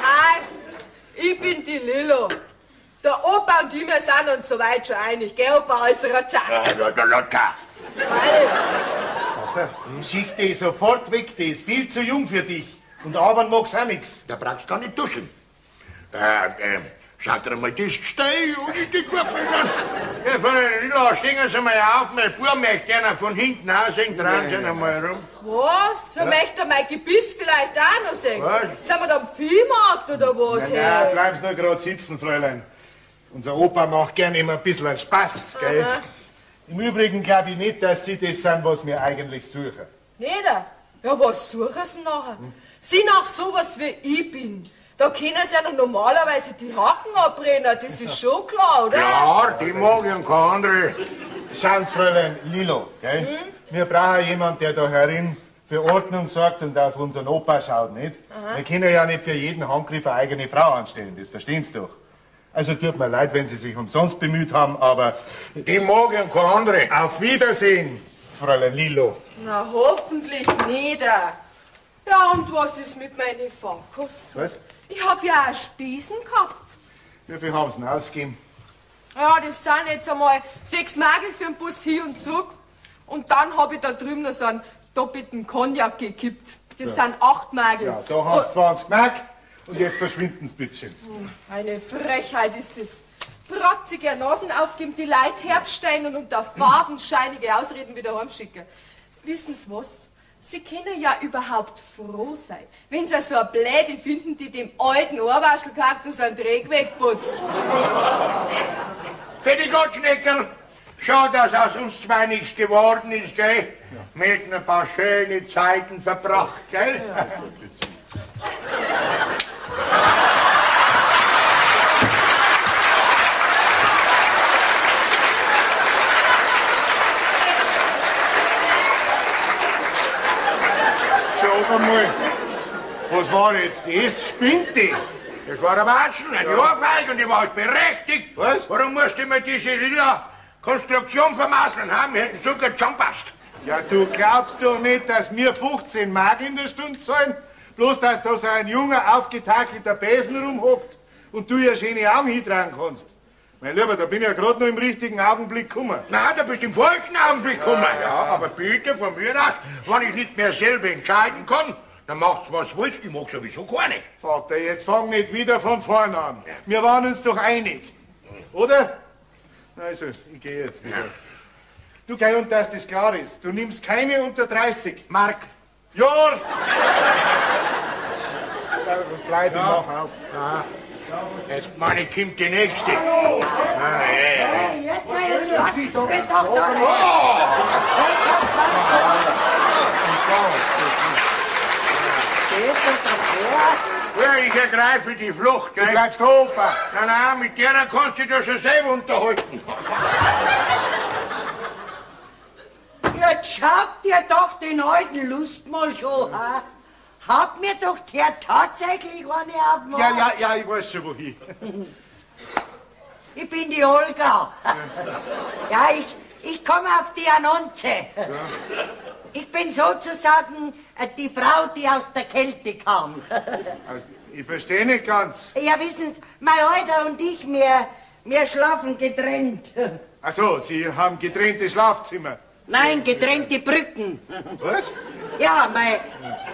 Hi, ich bin die Lilo. Der Opa und ich, wir sind uns soweit schon einig, gell, Opa, als Ratscher? Der Lotta. Vater, schick die sofort weg, die ist viel zu jung für dich. Und arbeiten mag's auch nix. Da brauchst du gar nicht duschen. Schaut dir mal das Gestell und ich die Kuppel an. Ja, von der Lilla, stehen Sie mal auf, mein Bub möchte einer von hinten aussehen, drehen Sie ihn mal rum. Was? Ja. Möchte er mein Gebiss vielleicht auch noch sehen? Was? Sind wir da am Viehmarkt oder was? Nein, bleib's nur grad sitzen, Fräulein. Unser Opa macht gern immer ein bisschen einen Spaß, gell? Aha. Im Übrigen glaube ich nicht, dass Sie das sind, was wir eigentlich suchen. Nicht? Ja, was suchen Sie nachher? Sie nach sowas wie ich bin. Da können Sie ja noch normalerweise die Haken abbrennen, das ist schon klar, oder? Klar, die mag ich und keine andere. Schauen Sie, Fräulein Lilo, gell? Wir brauchen jemanden, der da herin für Ordnung sorgt und auf unseren Opa schaut, nicht? Wir können ja nicht für jeden Handgriff eine eigene Frau anstellen, das verstehen Sie doch. Also tut mir leid, wenn Sie sich umsonst bemüht haben, aber Die mag ich und keine andere. auf Wiedersehen, Fräulein Lilo. Na, hoffentlich nicht. Ja, und was ist mit meinen Fahrkosten? Was? Ich hab ja auch Spesen gehabt. Wie viel haben Sie denn ausgegeben? Ja, das sind jetzt einmal 6 Mergel für den Bus hin und zurück. Und dann hab ich da drüben noch so einen doppelten Cognac gekippt. Das sind 8 Mergel. Ja, da haben Sie 20 Mark und jetzt verschwinden Sie bitte schön. Eine Frechheit ist das. Protzige Nasen aufgeben, die Leute Herbststein und unter fadenscheinige Ausreden wieder heimschicken. Wissen Sie was? Sie können ja überhaupt froh sein, wenn Sie so eine Bläde finden, die dem alten Ohrwaschelkaktus einen Dreck wegputzt. Für die Gottschnecker, schau, dass aus uns zwei nichts geworden ist, gell? Wir hätten ein paar schöne Zeiten verbracht, gell? Sag einmal, was war jetzt das? Spinnt die? Das war ein Watschen, eine Ohrfeige und ich war halt berechtigt. Was? Warum musste ich mir diese lila Konstruktion vermasseln haben? Wir hätten sogar schon passt. Ja, du glaubst doch nicht, dass wir 15 Mark in der Stunde zahlen? Bloß, dass da so ein junger, aufgetakelter Besen rumhockt und du ja schöne Augen hintragen kannst. Mein Lieber, da bin ich ja gerade noch im richtigen Augenblick gekommen. Na, da bist du im falschen Augenblick gekommen. Ja, aber bitte von mir aus, wenn ich nicht mehr selber entscheiden kann, dann macht's was willst. Ich mag sowieso keine. Vater, jetzt fang nicht wieder von vorn an. Wir waren uns doch einig. Oder? Also, ich gehe jetzt wieder. Du, geh, und dass das klar ist. Du nimmst keine unter 30. Mark. Ja! Bleib, ich mach auf. Jetzt, meine, kommt die nächste. Jetzt lass mich doch da rein. Ja, ich ergreife die Flucht, gell? Du bleibst Opa. Na, mit der kannst du dich schon selber unterhalten. Jetzt schaut dir doch den alten Lustmolch an. Hat mir doch der tatsächlich eine abgemacht. Ja, ich weiß schon, wohin. Ich bin die Olga. Ja, ich komme auf die Annonce. Ich bin sozusagen die Frau, die aus der Kälte kam. Also, ich verstehe nicht ganz. Ja, wissen Sie, mein Alter und ich, wir schlafen getrennt. Ach so, Sie haben getrennte Schlafzimmer. Nein, getrennte Brücken. Was? Ja,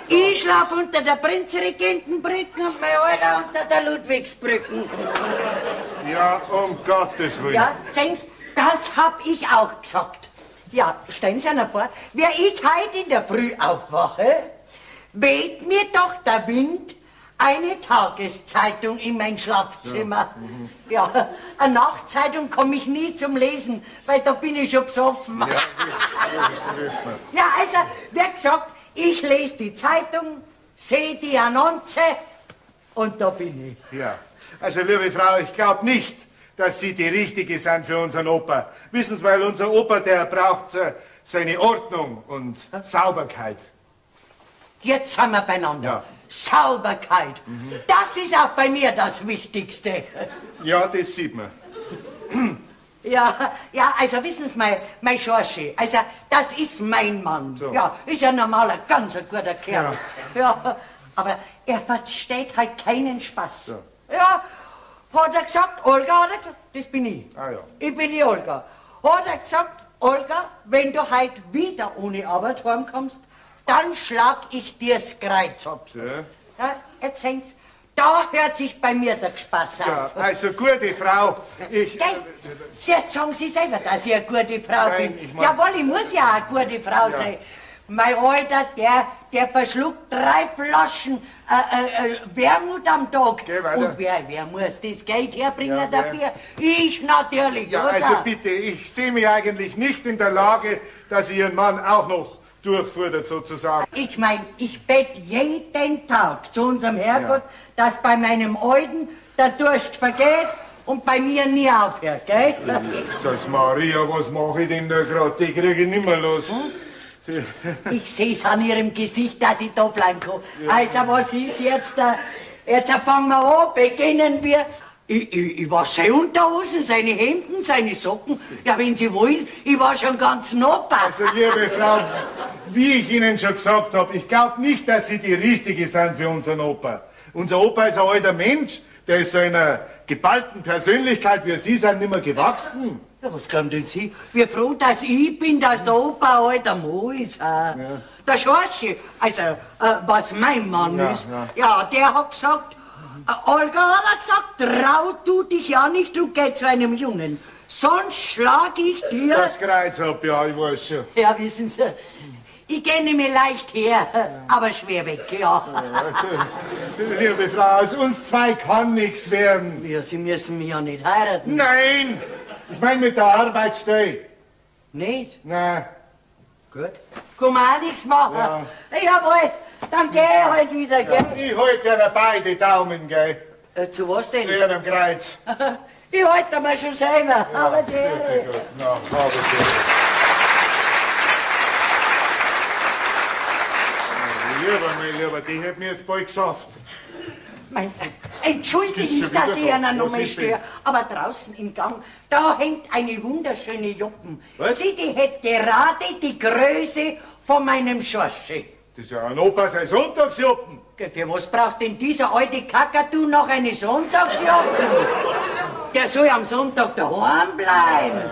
ich schlaf unter der Prinzregentenbrücke und mein Alter unter der Ludwigsbrücke. Ja, um Gottes Willen. Ja, sehen Sie, Das hab ich auch gesagt. Ja, stellen Sie sich vor, wer ich heute in der Früh aufwache, weht mir doch der Wind eine Tageszeitung in mein Schlafzimmer. Ja, eine Nachtzeitung komme ich nie zum Lesen, weil da bin ich schon besoffen. Ja, also, wer gesagt, ich lese die Zeitung, sehe die Annonce und da bin ich. Ja, also liebe Frau, ich glaube nicht, dass Sie die Richtige sind für unseren Opa. Wissen Sie, weil unser Opa, der braucht seine Ordnung und Sauberkeit. Jetzt sind wir beieinander. Ja. Sauberkeit. Das ist auch bei mir das Wichtigste. Ja, das sieht man. Ja, also wissen Sie, mein Schorschi, also das ist mein Mann. So. Ja, ist ein normaler, ganz ein guter Kerl. Ja, aber er versteht halt keinen Spaß. So. Ja, hat er gesagt, Olga, hat er gesagt, das bin ich. Ah, ja. Ich bin die Olga. Hat er gesagt, Olga, wenn du heute wieder ohne Arbeit heimkommst, dann schlag ich dir's Kreuz ab. So. Ja, jetzt hängt's. Da hört sich bei mir der Spaß Ja, auf. also gute Frau, ich... Gell? Jetzt sagen Sie selber, dass ich eine gute Frau Nein, bin. ich mein- Jawohl, ich muss ja auch eine gute Frau sein. Mein Alter, der verschluckt 3 Flaschen Wermut am Tag. Geh weiter. Und wer muss das Geld herbringen Ja, dafür? Ich natürlich, Ja, oder? also bitte, ich sehe mich eigentlich nicht in der Lage, dass ich Ihren Mann auch noch durchfordert, sozusagen. Ich mein, ich bett jeden Tag zu unserem Herrgott, dass bei meinem Alten der Durst vergeht und bei mir nie aufhört, gell? Jesus Maria, was mache ich denn da gerade? Die kriege ich nicht mehr los. Ich seh's an ihrem Gesicht, dass ich da bleiben kann. Also, was ist jetzt? Jetzt fangen wir an, beginnen wir. Ich wasche seine Unterhosen, seine Hemden, seine Socken. Ja, wenn Sie wollen, ich wasche schon ganz Nopper. Also, liebe Frau, wie ich Ihnen schon gesagt habe, ich glaube nicht, dass Sie die Richtige sind für unseren Opa. Unser Opa ist ein alter Mensch, der ist so einer geballten Persönlichkeit, wie Sie sind, nicht mehr gewachsen. Ja, was kann denn Sie? Wie froh, dass ich bin, dass der Opa ein alter Mann ist. Der Schorschi, also, was mein Mann ist, ja, der hat gesagt, Olga hat gesagt, trau du dich ja nicht und geh zu einem Jungen. Sonst schlag ich dir. Das Kreuz ab, ja, ich weiß schon. Ja, wissen Sie, ich gehe nicht mehr leicht her, aber schwer weg, ja. Also, liebe Frau, aus uns zwei kann nichts werden. Ja, Sie müssen mich ja nicht heiraten. Nein! Ich meine mit der Arbeitsstelle. Nicht? Nein. Gut. Kann man auch nichts machen. Ja. Jawohl, dann geh ich halt wieder, gell? Ich halte dir beide Daumen, gell? Zu was denn? Zu Ihrem Kreuz. Ich halte mir schon selber, aber die Sehr gut. Na, habe ich. Lieber, die hätten wir jetzt bald geschafft. Entschuldigen Sie, Das ist schon dass ich wieder Ihnen was noch mal ist denn? störe, aber draußen im Gang, da hängt eine wunderschöne Juppen. Was? Sie, die hätte gerade die Größe von meinem Schorschi. Das ist ja ein Opa, sein Sonntagsjuppen. Für was braucht denn dieser alte Kakadu noch eine Sonntagsjuppe? Der soll am Sonntag daheim bleiben.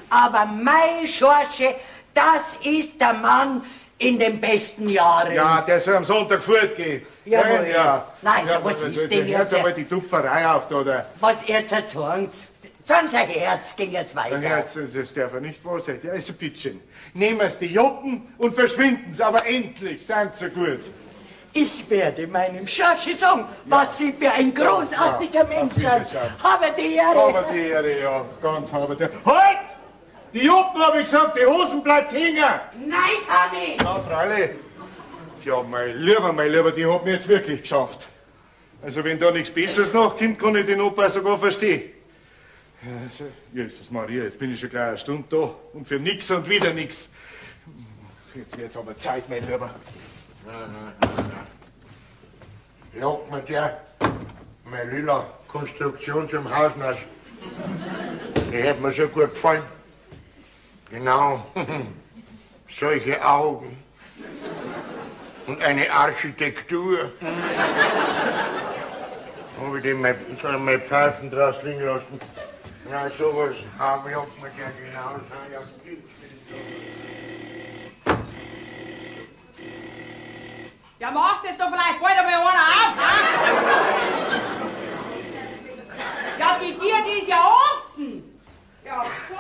Aber mein Schorschi, das ist der Mann in den besten Jahren. Ja, der soll am Sonntag fortgehen. Jawohl. Ja. Nein, so was ist denn jetzt? jetzt? einmal die Tupferei auf, da, oder? Was jetzt sagen Sie? Sagen Sie ein Herz, ging jetzt weiter. Ja, das darf er nicht wahr sein. Ja, also bitteschön. Nehmen Sie die Juppen und verschwinden Sie, aber endlich, seien Sie so gut. Ich werde meinem Schorschi sagen, was Sie für ein großartiger Mensch sind. Wiederschauen. Habe die Ehre. Aber die Ehre, ja, ganz habe die. Halt! Die Juppen, habe ich gesagt, die Hosen bleibt hängen. Nein, Tommy! Ja, freilich. Ja, mein Lieber, die hat mir jetzt wirklich geschafft. Also, wenn da nichts Besseres nachkommt, kann ich den Opa sogar verstehen. Ja, also, Jesus Maria, jetzt bin ich schon gleich eine Stunde da und für nix und wieder nix. Jetzt wird's aber Zeit, mein Lieber. Lockt mir der meine lila Konstruktion zum Hausnass. Die hat mir so gut gefallen. Genau, solche Augen und eine Architektur. Habe ich den mal Pfeifen draus liegen lassen. Na, sowas haben wir mir ja genau. Ja, macht jetzt doch vielleicht bald einmal einer auf, ne? Ja, die Tür, die ist ja offen. Ja, so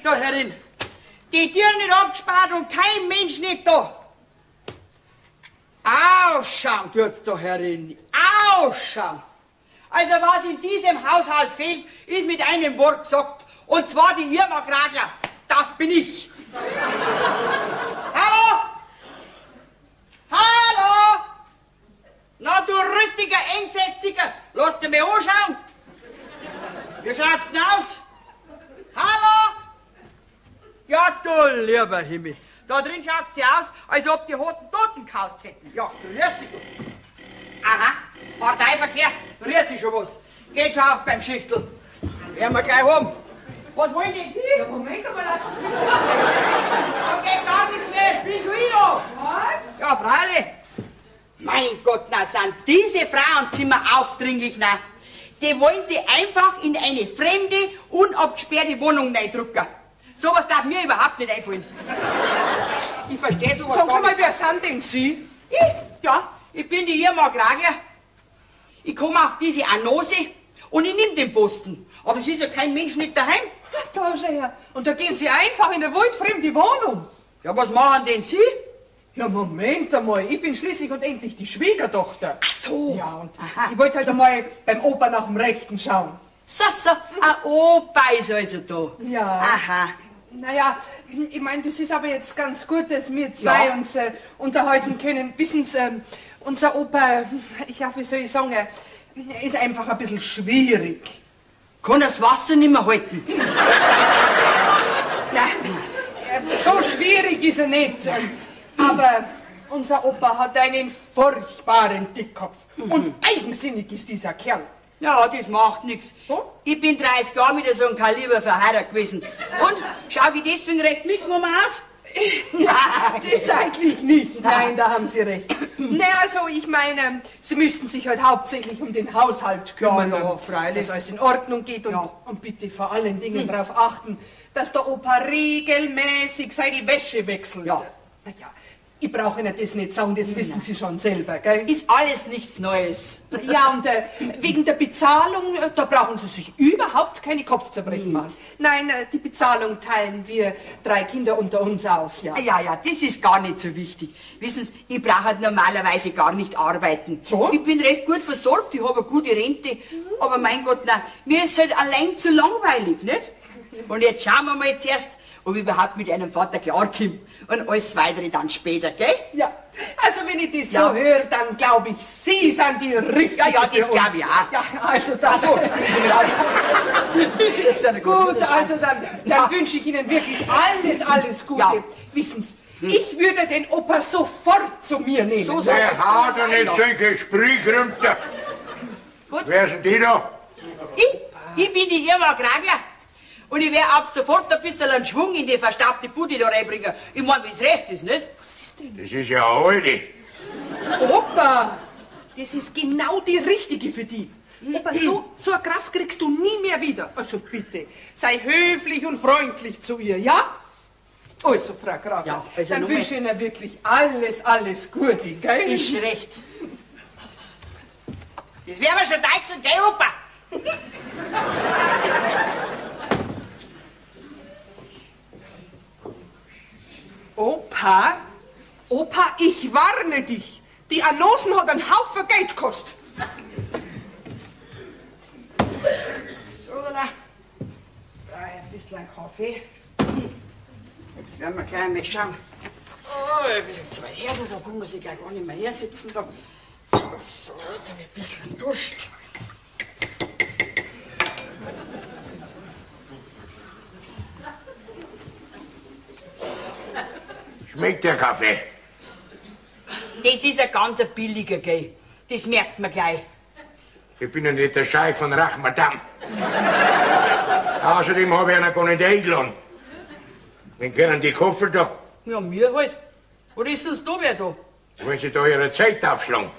nicht da herin. Die Türen nicht abgespart und kein Mensch nicht da. Ausschauen tut's da herin. Ausschauen. Also was in diesem Haushalt fehlt, ist mit einem Wort gesagt. Und zwar die Irma Gragler. Das bin ich. Hallo? Hallo? Na, du rüstiger N60er, lass dir mir anschauen. Wie schaut's denn aus? Hallo? Ja, du lieber Himmel. Da drin schaut sie aus, als ob die Hoten Toten gehaust hätten. Ja, du hörst dich. Aha, Parteiverkehr, rührt sich schon was. Geht schon auf beim Schichtel. Werden wir gleich haben. Was wollen denn Sie? Ja, Moment, aber lass uns wieder. Da geht gar nichts mehr, ich bin schon wieder. Was? Ja, freilich. Mein Gott, na, sind diese Frauenzimmer aufdringlich, na. Die wollen sie einfach in eine fremde, unabgesperrte Wohnung reindrücken. Sowas darf mir überhaupt nicht einfallen. Ich verstehe sowas Sagen gar Sie mal, nicht. wer sind denn Sie? Ich bin die Irma Gragler. Ich komme auf diese Annose und ich nehme den Posten. Aber es ist ja kein Mensch nicht daheim. Da schau her. Und da gehen Sie einfach in eine wildfremde Wohnung. Ja, was machen denn Sie? Ja, Moment einmal. Ich bin schließlich und endlich die Schwiegertochter. Ach so. Ja, und Aha. ich wollte halt einmal beim Opa nach dem Rechten schauen. So, ein Opa ist also da. Ja. Aha. Naja, ich meine, das ist aber jetzt ganz gut, dass wir zwei uns unterhalten können. Wissen Sie, unser Opa, wie soll ich sagen, ist einfach ein bisschen schwierig. Kann das Wasser nicht mehr halten? Nein, so schwierig ist er nicht. Aber unser Opa hat einen furchtbaren Dickkopf. Und eigensinnig ist dieser Kerl. Ja, das macht nichts. So? Ich bin 30 Jahre mit so einem Kaliber verheiratet gewesen. Und, schau ich deswegen recht mitgenommen aus? Das eigentlich nicht. Nein, da haben Sie recht. Naja, also ich meine, Sie müssten sich halt hauptsächlich um den Haushalt kümmern. Ja, freilich. Dass alles in Ordnung geht und bitte vor allen Dingen darauf achten, dass der Opa regelmäßig seine Wäsche wechselt. Ja. Naja, ich brauche Ihnen das nicht sagen, das wissen Sie schon selber, gell? Ist alles nichts Neues. Ja, und wegen der Bezahlung, da brauchen Sie sich überhaupt keine Kopfzerbrechen machen. Nein, die Bezahlung teilen wir 3 Kinder unter uns auf, ja. Ja, das ist gar nicht so wichtig. Wissen Sie, ich brauche halt normalerweise gar nicht arbeiten. So? Ich bin recht gut versorgt, ich habe eine gute Rente. Aber mein Gott, na, mir ist halt allein zu langweilig, nicht? Und jetzt schauen wir mal zuerst, ob ich überhaupt mit einem Vater klarkomme. Und alles Weitere dann später, gell? Ja, also wenn ich das so höre, dann glaube ich, Sie sind die Richtige. Ja, das für uns. glaube ich auch. Ja, also dann. So, das ist ja Gut, also dann wünsche ich Ihnen wirklich alles Gute. Ja. Wissen Sie, ich würde den Opa sofort zu mir nehmen. So, Der hat doch nicht solche Sprühkrümter. Gut. Wer sind die da? Ich bin die Irma Gragler. Und ich werde ab sofort ein bisschen einen Schwung in die verstaubte Bude da reinbringen. Ich meine, wenn's recht ist, nicht? Was ist denn? Das ist ja eine alte. Opa, das ist genau die Richtige für die. Opa, so eine Kraft kriegst du nie mehr wieder. Also bitte, sei höflich und freundlich zu ihr, ja? Also, Frau Graf, Ja, also dann nur wünsche ich Ihnen wirklich alles Gute, gell? Ist recht. Das werden wir schon deichseln, gell, Opa? Opa, ich warne dich. Die Annosen hat einen Haufen Geld gekostet. So, da. Ein bisschen Kaffee. Jetzt werden wir gleich mal schauen. Oh, ein bisschen 2 Herde, da kann man sich gleich gar nicht mehr hersitzen. Da. So, jetzt habe ich ein bisschen Durst. Schmeckt der Kaffee? Das ist ein ganz billiger, gell? Das merkt man gleich. Ich bin ja nicht der Scheich von Rachmadam. Außerdem habe ich einen gar nicht eingeladen. Wen kennen die Koffer da? Ja, mir halt. Oder ist sonst noch wer da? Wollen Sie da Ihre Zeit aufschlagen?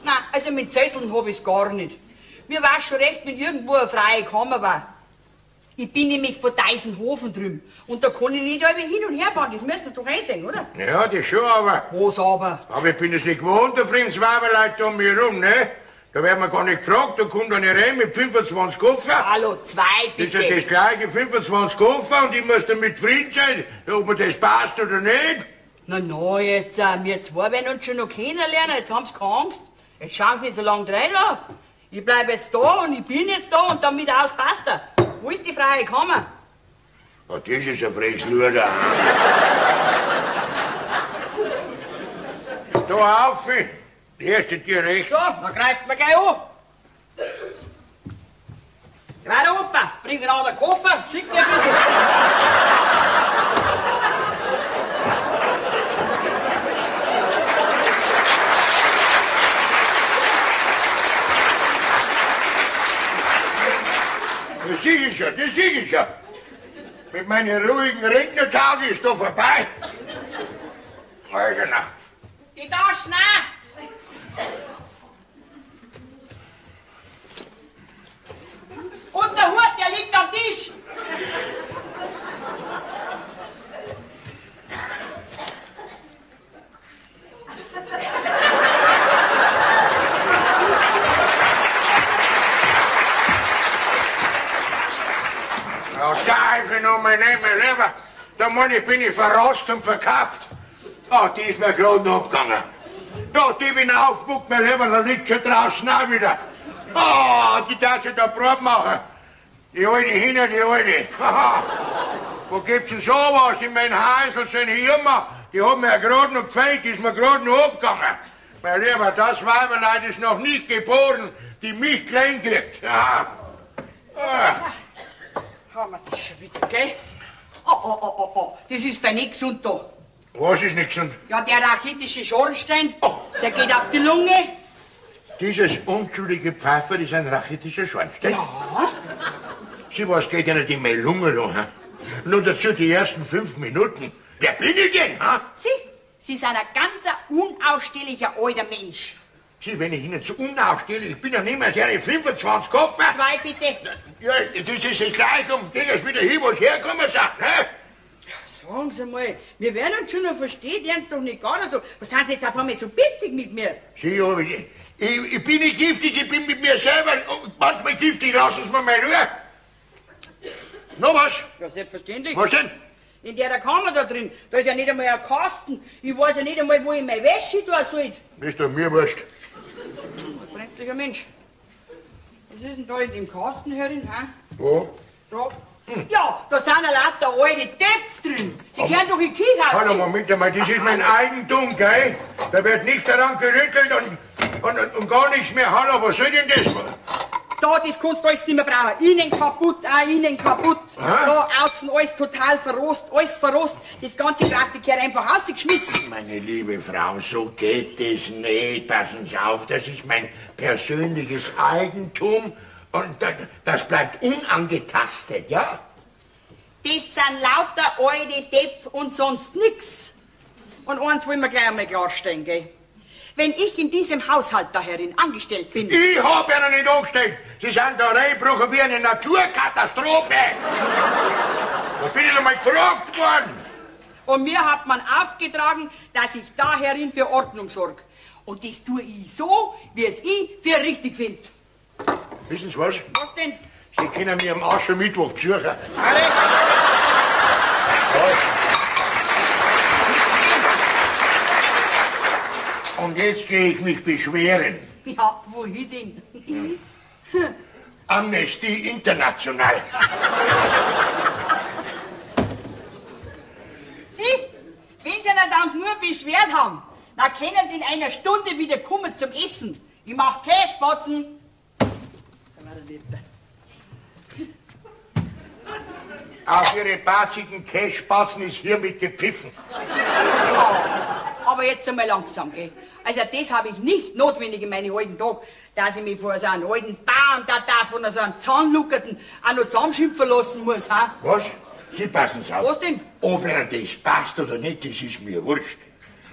Nein, also mit Zetteln habe ich es gar nicht. Mir war schon recht, wenn irgendwo eine freie Kammer war. Ich bin nämlich von Deisenhofen drüben. Und da kann ich nicht alle hin und her fahren. Das müsstest du doch einsehen, oder? Ja, das schon, aber... Was aber? Aber ich bin es nicht gewohnt, da fremdes Weiberleute um mich herum, ne? Da werden wir gar nicht gefragt, da kommt eine rein mit 25 Koffer. Hallo, 2 bitte. Das ist ja das gleiche, 25 Koffer und ich muss damit zufrieden sein, ob mir das passt oder nicht. Na, jetzt, wir zwei werden uns schon noch kennenlernen, jetzt haben sie keine Angst. Jetzt schauen sie nicht so lange rein. Ich bleib jetzt da und ich bin jetzt da und dann wieder aus passt er. Wo ist die freie Kammer? Oh, das ist ein freches Luder. Da auf, die erste Tür rechts. So, dann greift man gleich an. Weiter, Opa, bring den anderen Koffer, schick dir ein bisschen. Das sehe ich schon, das sehe ich schon. Mit meinen ruhigen Rentnertagen ist da vorbei. Also na. Die Taschen, nein! Und der Hut, der liegt am Tisch. Ja, Teufel nochmal nehmen, lieber. Da meine bin ich verrost und verkauft. Ah, die ist mir gerade noch abgegangen. Da, die bin ich aufgebuckt, mein Lieber, da liegt schon draußen auch wieder. Ah, die darf sich da Brot machen. Die alte Hine, die alte. Haha. Wo gibt's denn sowas in mein Häusl, so eine Hirma? Die hat mir ja gerade noch gefällt, die ist mir gerade noch abgegangen. Mein Lieber, das Weiberleid ist noch nicht geboren, die mich klein kriegt. Ja. Ah. Haben wir das schon wieder, gell? Oh, das ist für nix und da. Was ist nicht gesund? Ja, der rachitische Schornstein, der geht auf die Lunge. Dieses unschuldige Pfeifer ist ein rachitischer Schornstein. Ja. Sie, was geht ja nicht in meine Lunge, da, ha? Nur dazu die ersten 5 Minuten. Wer bin ich denn, ha? Sie sind ein ganz unausstehlicher alter Mensch. Sie, wenn ich Ihnen zu unausstelle, ich bin ja nicht mehr der 25 Kopf. 2 bitte. Ja, das ist das gleich, um gegen es wieder hin, was herkommen sind, ne? Sagen Sie mal, wir werden uns schon noch verstehen, die haben's doch nicht gar nicht so. Was sind Sie jetzt auf einmal so bissig mit mir? Sie, aber ich bin nicht giftig, ich bin mit mir selber manchmal giftig, lassen Sie mir mal Ruhe. Noch was? Ja, selbstverständlich. Was denn? In der Kammer da drin, da ist ja nicht einmal ein Kasten. Ich weiß ja nicht einmal, wo ich meine Wäsche tun soll. Ist doch mir wurscht. Ein freundlicher Mensch. Was ist denn da in dem Kasten herin, hä? Wo? Da. Ja, da sind ja lauter alte Töpfe drin. Die gehören doch in die Küche Hallo, Moment einmal, das ist mein Eigentum, gell? Da wird nicht daran gerüttelt und gar nichts mehr. Hallo, was soll denn das? Da, das kannst du alles nicht mehr brauchen. Innen kaputt, auch innen kaputt. Da außen alles total verrost, alles verrost. Das ganze Grafik gehört einfach rausgeschmissen. Meine liebe Frau, so geht es nicht. Passen Sie auf, das ist mein persönliches Eigentum und das bleibt unangetastet, ja? Das sind lauter alte Töpfe und sonst nix. Und eins wollen wir gleich einmal klarstellen, gell? Wenn ich in diesem Haushalt da herin angestellt bin... Ich hab Ihnen nicht angestellt. Sie sind da reingebrochen wie eine Naturkatastrophe. Da bin ich noch mal gefragt worden. Und mir hat man aufgetragen, dass ich da herin für Ordnung sorge. Und das tue ich so, wie es ich für richtig finde. Wissen Sie was? Was denn? Sie können mich am Aschermittwoch besuchen. Alle? Und jetzt gehe ich mich beschweren. Ja, wohin denn? Amnesty International. Sie, wenn Sie dann nur beschwert haben, dann können Sie in einer Stunde wieder kommen zum Essen. Ich mach Käsespatzen. Auf Ihre batzigen Kässpatzen ist hiermit gepfiffen. Ja, aber jetzt einmal langsam, gell? Also das habe ich nicht notwendig in meinen alten Tagen, dass ich mich vor so einem alten Bauern da von so einem Zahnluckerten auch noch zusammenschimpfen lassen muss, ha? Was? Sie passen auf. Was denn? Ob Ihnen das passt oder nicht, das ist mir wurscht.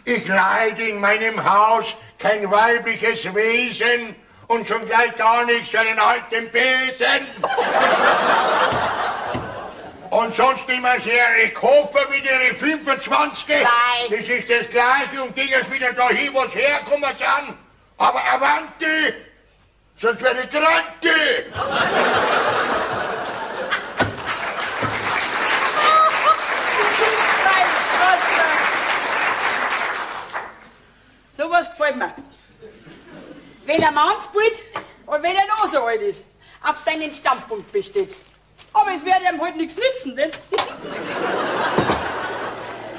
Ich leide in meinem Haus kein weibliches Wesen und schon gleich gar nicht so einen alten Besen. Und sonst nehmen Sie Ihre Koffer wie Ihre 25. Das ist das Gleiche und gehen es wieder dahin, wo Sie herkommen sind. Aber Avanti! sonst werde ich Grante. So was gefällt mir. Wenn ein Mann spielt und wenn er noch so alt ist, auf seinen Standpunkt besteht. Aber es wird ihm halt nichts nützen, denn?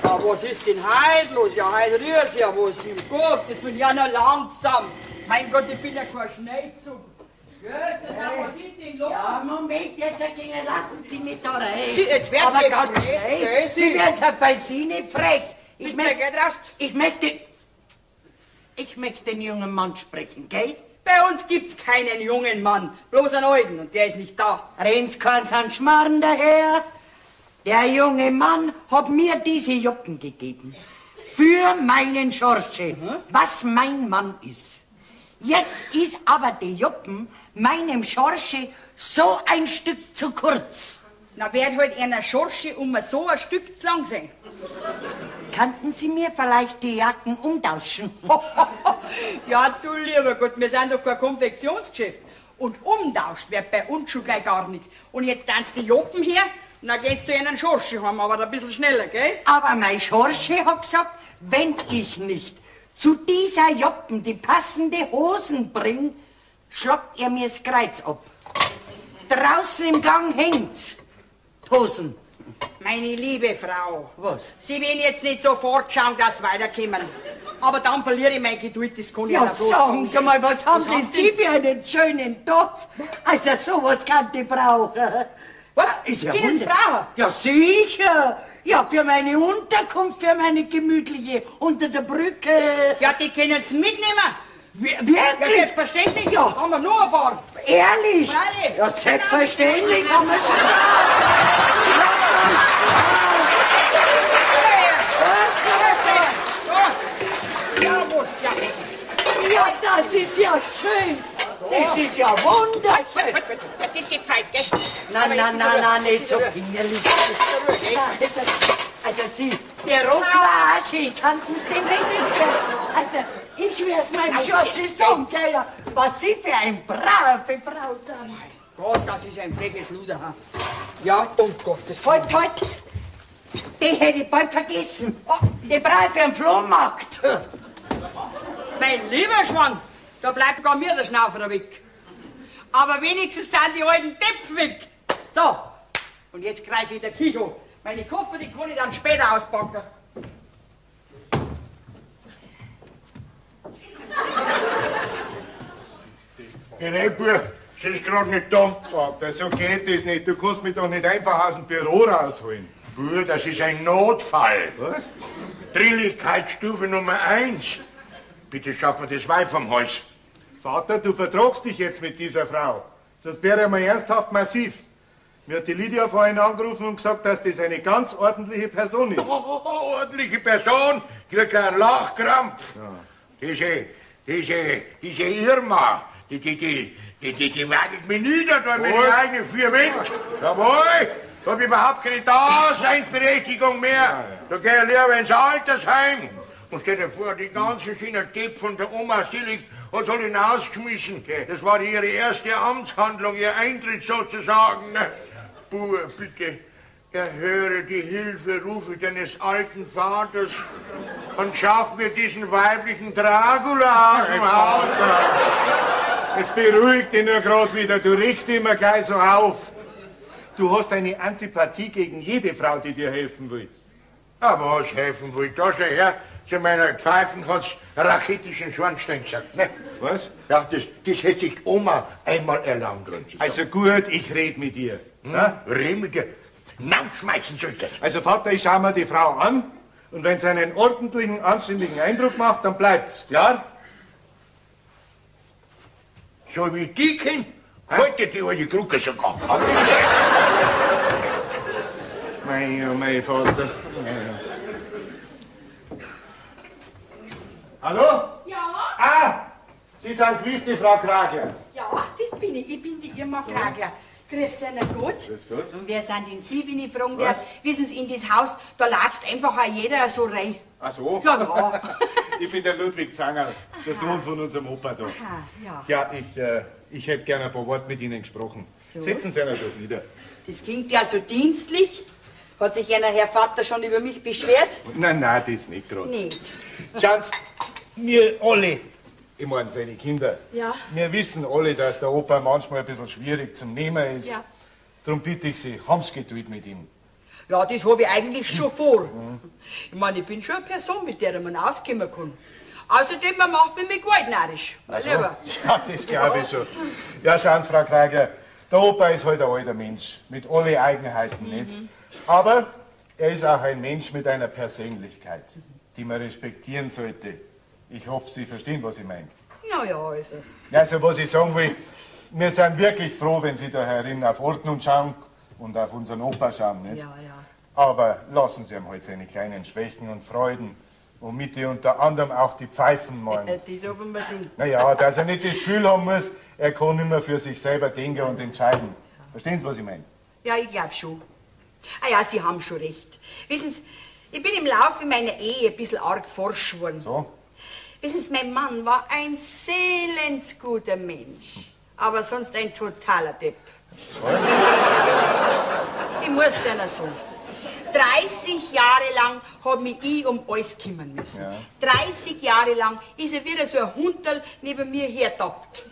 Ja, was ist denn heute los? Ja, heute rührt's ja was. Gott, das will ja noch langsam. Mein Gott, ich bin ja kein Schnellzug. Was ist denn los? Ja, Moment, jetzt gehen, lassen Sie mich da rein. Sie, jetzt wär's aber nicht ganz frech, schnell. gell, Sie Sie? werden ja bei Sie nicht frech. Ich Geh Ich möchte den jungen Mann sprechen, gell? Bei uns gibt's keinen jungen Mann, bloß einen alten und der ist nicht da. Renz kann's an Schmarrn daher. Der junge Mann hat mir diese Joppen gegeben. Für meinen Schorsche, was mein Mann ist. Jetzt ist aber die Joppen meinem Schorsche so ein Stück zu kurz. Na, wird halt einer Schorsche so ein Stück zu lang sein. Könnten Sie mir vielleicht die Jacken umtauschen? Ja, du lieber Gott, wir sind doch kein Konfektionsgeschäft. Und umtauscht wird bei uns schon gleich gar nichts. Und jetzt tanzt die Joppen her, und dann geht's zu einem Schorsche heim, aber ein bisschen schneller, gell? Aber mein Schorsche hat gesagt, wenn ich nicht zu dieser Joppen die passende Hosen bring, schlagt er mir das Kreuz ab. Draußen im Gang hängt's. Hosen. Meine liebe Frau. Was? Sie wollen jetzt nicht sofort schauen, dass Sie weiterkommen. Aber dann verliere ich meine Geduld, das kann ich Ja, Ihnen bloß sagen Sie mal, was haben denn haben Sie für einen schönen Topf? Also sowas kann ich brauchen. Was? Ist ja Können Sie wunder- brauchen? Ja, sicher. Ja, für meine Unterkunft, für meine gemütliche unter der Brücke. Ja, die können Sie mitnehmen. Ja, Wirklich? selbstverständlich. Ja. Haben wir noch ein paar. Ehrlich? Freilich. Ja, selbstverständlich haben wir schon. Ja, das ist ja schön. Das ist ja wunderschön. Das geht weit, gell? Na, nicht so kinderlich. Also Sie, der Rock war auch schön, kannten Sie den nicht? Also, ich wär's meinem Schatzi sagen, gell, was Sie für ein brave Frau sind. Gott, das ist ein freches Luder. Ha? Ja, um Gottes Willen. Halt. Die hätte ich bald vergessen. Oh, die brauche ich für den Flohmarkt. Mein lieber Schwan, da bleibt gar mir der Schnaufer weg. Aber wenigstens sind die alten Töpfe weg. So, und jetzt greife ich in der Küche. Meine Koffer, die kann ich dann später auspacken. Geh Bub, sie ist gerade nicht da. Vater, so geht das nicht. Du kannst mich doch nicht einfach aus dem Büro rausholen. Bub, das ist ein Notfall. Was? Dringlichkeitsstufe Nummer 1. Bitte schaff mir das Weib vom Hals. Vater, du vertragst dich jetzt mit dieser Frau. Sonst wäre er mal ernsthaft massiv. Mir hat die Lydia vorhin angerufen und gesagt, dass das eine ganz ordentliche Person ist. Ordentliche Person, kriegt einen Lachkrampf. Ja. Diese Irma, die wagelt mich nieder, da mit den eigenen 4 Wind. Jawohl, da hab ich überhaupt keine Daseinsberechtigung mehr. Da geh ich lieber ins Altersheim. Und stell dir vor, die ganze Schiener-Depp von der Oma Sillig hat so hinausgeschmissen. Das war ihre erste Amtshandlung, ihr Eintritt sozusagen. Bub, bitte, erhöre die Hilferufe deines alten Vaters und schaff mir diesen weiblichen Dracula aus dem Haus. Jetzt beruhig dich nur gerade wieder. Du regst dich immer gleich so auf. Du hast eine Antipathie gegen jede Frau, die dir helfen will. Aber was helfen will? Da schau her, zu meiner Pfeifen hat's rachetischen Schornstein gesagt, ne? Was? Ja, das hätte sich Oma einmal erlauben können. Also gut, ich red mit dir. Ja? Red mit dir. Schmeißen soll das. Also Vater, ich schau mir die Frau an und wenn sie einen ordentlichen, anständigen Eindruck macht, dann bleibt's. Klar? So wie die kennt, heute die alte Krucke sogar. Mein Vater. Hallo? Ja, Ah, Sie sind gewiss die Frau Kragler. ja, das bin ich. Ich bin die Irma Kragler. Grüß Sie, na gut. Grüß Gott. Und wer sind denn Sie, wenn ich fragen darf? Wissen Sie, in das Haus, da latscht einfach auch jeder so rein. Ach so? Ja, ja. Ich bin der Ludwig Zanger, der Sohn von unserem Opa da. Aha, ja. Ja, ich hätte gerne ein paar Worte mit Ihnen gesprochen. So? Setzen Sie einer doch nieder. Das klingt ja so dienstlich. Hat sich einer Herr Vater schon über mich beschwert? Nein, das nicht gerade. Nicht. Schauen Sie, wir alle, ich meine seine Kinder, ja. Wir wissen alle, dass der Opa manchmal ein bisschen schwierig zum Nehmen ist. Ja. Darum bitte ich Sie, haben Sie Geduld mit ihm. Ja, das habe ich eigentlich schon vor. Ich meine, ich bin schon eine Person, mit der man auskommen kann. Außerdem, man macht mich mit Gewalt narrisch. Also, ja, das glaube ich schon. Ja, schauen Sie, Frau Kreigler, der Opa ist halt ein alter Mensch, mit allen Eigenheiten, nicht? Aber er ist auch ein Mensch mit einer Persönlichkeit, die man respektieren sollte. Ich hoffe, Sie verstehen, was ich meine. Na ja, also. Also, was ich sagen will, wir sind wirklich froh, wenn Sie da herin auf Ordnung schauen und auf unseren Opa schauen, nicht? Ja. Aber lassen Sie ihm halt seine kleinen Schwächen und Freuden, womit die unter anderem auch die Pfeifen malen. Das haben wir drin. Naja, dass er nicht das Gefühl haben muss, er kann immer für sich selber denken und entscheiden. Verstehen Sie, was ich meine? Ja, ich glaube schon. Ah ja, Sie haben schon recht. Wissen Sie, ich bin im Laufe meiner Ehe ein bisschen arg forsch geworden. So? Wissen Sie, mein Mann war ein seelensguter Mensch, aber sonst ein totaler Depp. Ich muss es einer sagen. 30 Jahre lang hab mich ich um alles kümmern müssen. Ja. 30 Jahre lang ist er wieder so ein Hunderl neben mir hertappt.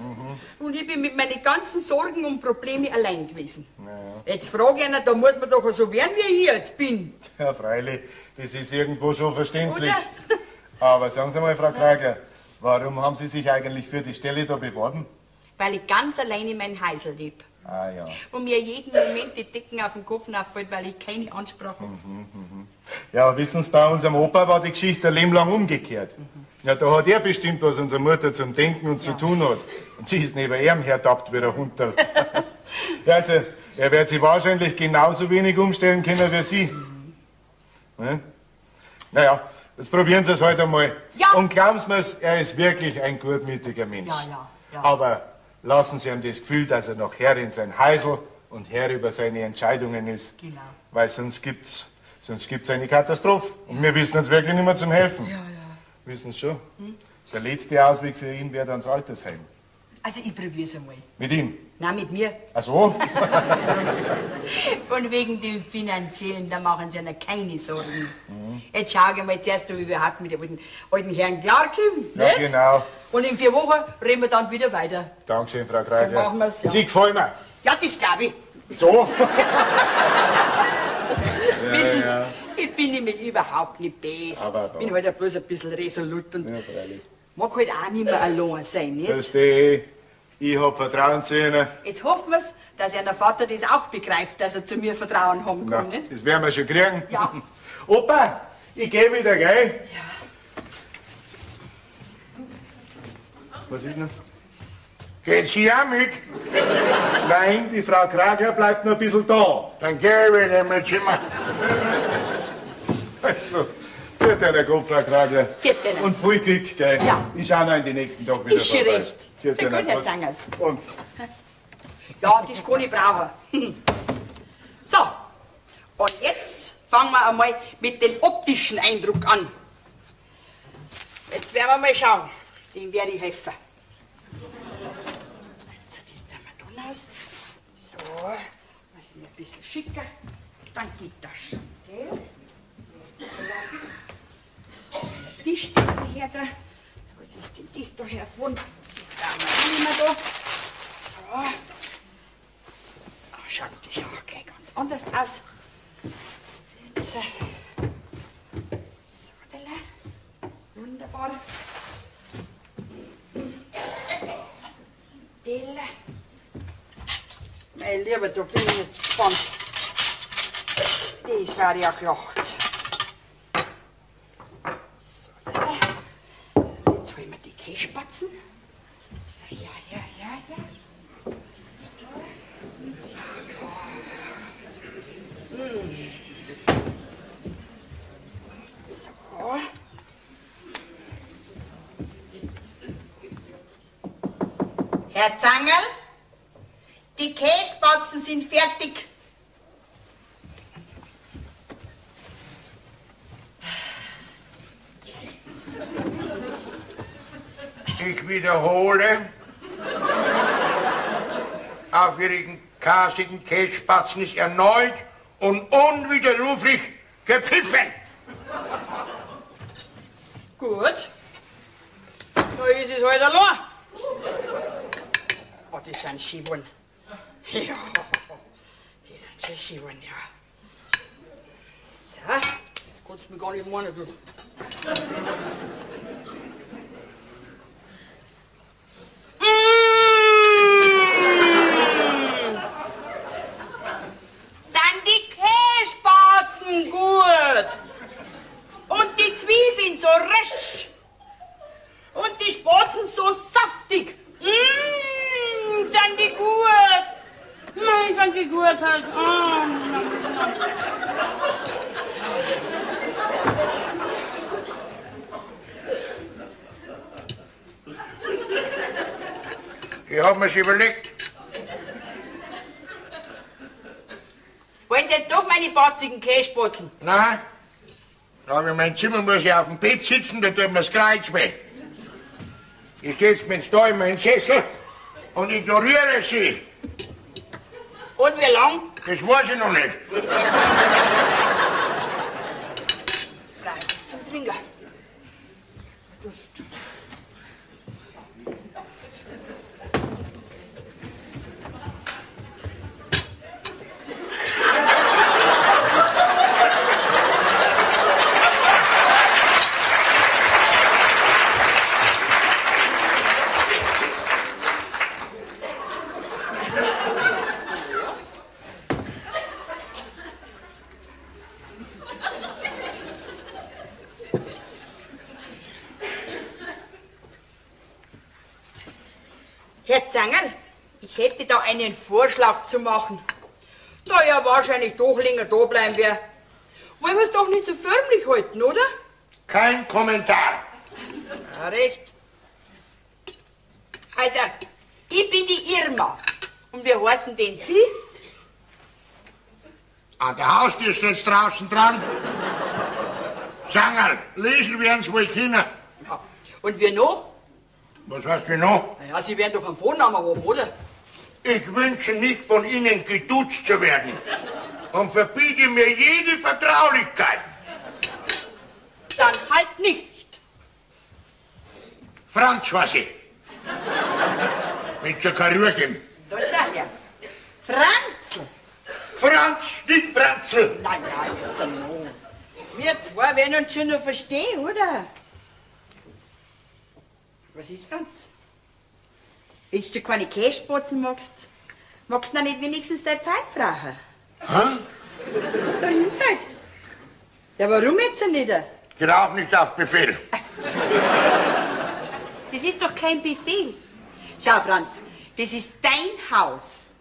Und ich bin mit meinen ganzen Sorgen und Problemen allein gewesen. Ja. Jetzt frage ich einen, da muss man doch so werden, wie ich jetzt bin. Ja, freilich, das ist irgendwo schon verständlich. Oder? Aber sagen Sie mal, Frau Krager, warum haben Sie sich eigentlich für die Stelle da beworben? Weil ich ganz allein in mein Häusl lebe. Ah ja. Und mir jeden Moment die Decken auf den Kopf auffällt, weil ich keine Ansprache habe. Ja, wissen Sie, bei unserem Opa war die Geschichte ein Leben lang umgekehrt. Ja, da hat er bestimmt, was unsere Mutter zum Denken und zu tun hat. Und sie ist neben ihm hertappt wie der Hunderl. Ja, also, er wird sich wahrscheinlich genauso wenig umstellen können wie Sie. Naja, jetzt probieren Sie es heute einmal. Ja. Und glauben Sie mir's, er ist wirklich ein gutmütiger Mensch. Ja. Aber lassen Sie ihm das Gefühl, dass er noch Herr in sein Häusl und Herr über seine Entscheidungen ist. Genau. Weil sonst gibt's eine Katastrophe. Und wir wissen uns wirklich nicht mehr zum Helfen. Ja. Wissen Sie schon? Der letzte Ausweg für ihn wäre dann das Altersheim. Also ich probier's einmal. Mit ihm? Nein, mit mir. Ach so? Und wegen dem Finanziellen, da machen Sie ja keine Sorgen. Jetzt schauen wir mal zuerst, wie wir überhaupt mit den alten Herren klarkommen. Ja, nicht? genau. Und in 4 Wochen reden wir dann wieder weiter. Dankeschön, Frau Kreisler. So machen wir's, ja. Sie gefallen mir. Ja, das glaube ich. So? Wissen Sie, ich bin nämlich überhaupt nicht böse. Aber Ich bin halt bloß ein bisschen resolut und Ja, freilich. mag halt auch nicht mehr allein sein, nicht? Verstehe ich. Ich hab Vertrauen zu Ihnen. Jetzt hoffen wir's, dass Ihr Vater das auch begreift, dass er zu mir Vertrauen haben Na, kann, nicht? das werden wir schon kriegen. Ja. Opa, ich geh wieder, gell? Was ist denn? Geht Sie auch mit? Nein, die Frau Krager bleibt noch ein bisschen da. Dann geh ich wieder in mein Zimmer. Also, für deine Kopf, Frau Krager. Für deinen. Und viel Glück, gell? Ja. Ich schau noch in den nächsten Tag wieder Ist schon vorbei. recht. Für Sehr deinen gut, Herr Kopf. Zangerl. Und Ja, das kann ich brauchen. So, und jetzt fangen wir einmal mit dem optischen Eindruck an. Jetzt werden wir mal schauen. Dem werde ich helfen. Jetzt hat das der Madonnas. So, muss ich mir ein bisschen schicker. Dann geht das schon. Gell? Die steht her da. Was ist denn das da hervon? Das brauchen wir auch nicht mehr da. So. Schaut das ja auch gleich ganz anders aus. So. So, wunderbar. Delle. Mein Lieber, da bin ich jetzt gespannt. Das war ja gelacht. So, jetzt holen wir die Kässpatzen. Ja. So. Herr Zangerl, die Kässpatzen sind fertig. Ich wiederhole, auf ihren kasigen Kässpatzen ist erneut und unwiderruflich gepfiffen. Gut. Da ist es halt allein. Oh, die sind Schiebeln. Ja, die sind schon Schiebeln, ja. So, kannst du mich gar nicht meinen, du. Sind die Kässpatzen gut? Und die Zwiebeln so resch. Und die Spatzen so saftig. Sind die gut? Nein, sind die gut halt. Ich hab mir's überlegt. Wollen Sie jetzt doch meine batzigen Kässpatzen? Nein, aber in meinem Zimmer muss ich auf dem Bett sitzen, da tut mir's Kreuz weh. Ich setz mich da in meinen Sessel und ignoriere sie. Und wie lang? Das weiß ich noch nicht. Bleib zum Trinken. Herr Zangerl, ich hätte da einen Vorschlag zu machen. Da ja wahrscheinlich doch länger da bleiben wir. Wollen wir es doch nicht so förmlich halten, oder? Kein Kommentar. Ja, recht. Also, ich bin die Irma. Und wir heißen denn Sie? An der Haustür steht's draußen dran. Zangerl, lesen werden's wohl können. Ja. Und wir noch? Was heißt wir noch? Na ja, Sie werden doch einen Vornamen haben, oder? Ich wünsche nicht von Ihnen geduzt zu werden und verbiete mir jede Vertraulichkeit. Dann halt nicht. Franz heiß ich. Bin schon kein Rührchen. Da schau her. Franzl. Franz, nicht Franzl. Na ja, jetzt no. Wir zwei werden uns schon noch verstehen, oder? Was ist, Franz? Wenn du keine Kässpatzen magst du noch nicht wenigstens deine Pfeife rauchen? Hä? Dann nimm's halt. Ja, warum jetzt nicht? Geht auch nicht auf Befehl. Das ist doch kein Befehl. Schau, Franz, das ist dein Haus.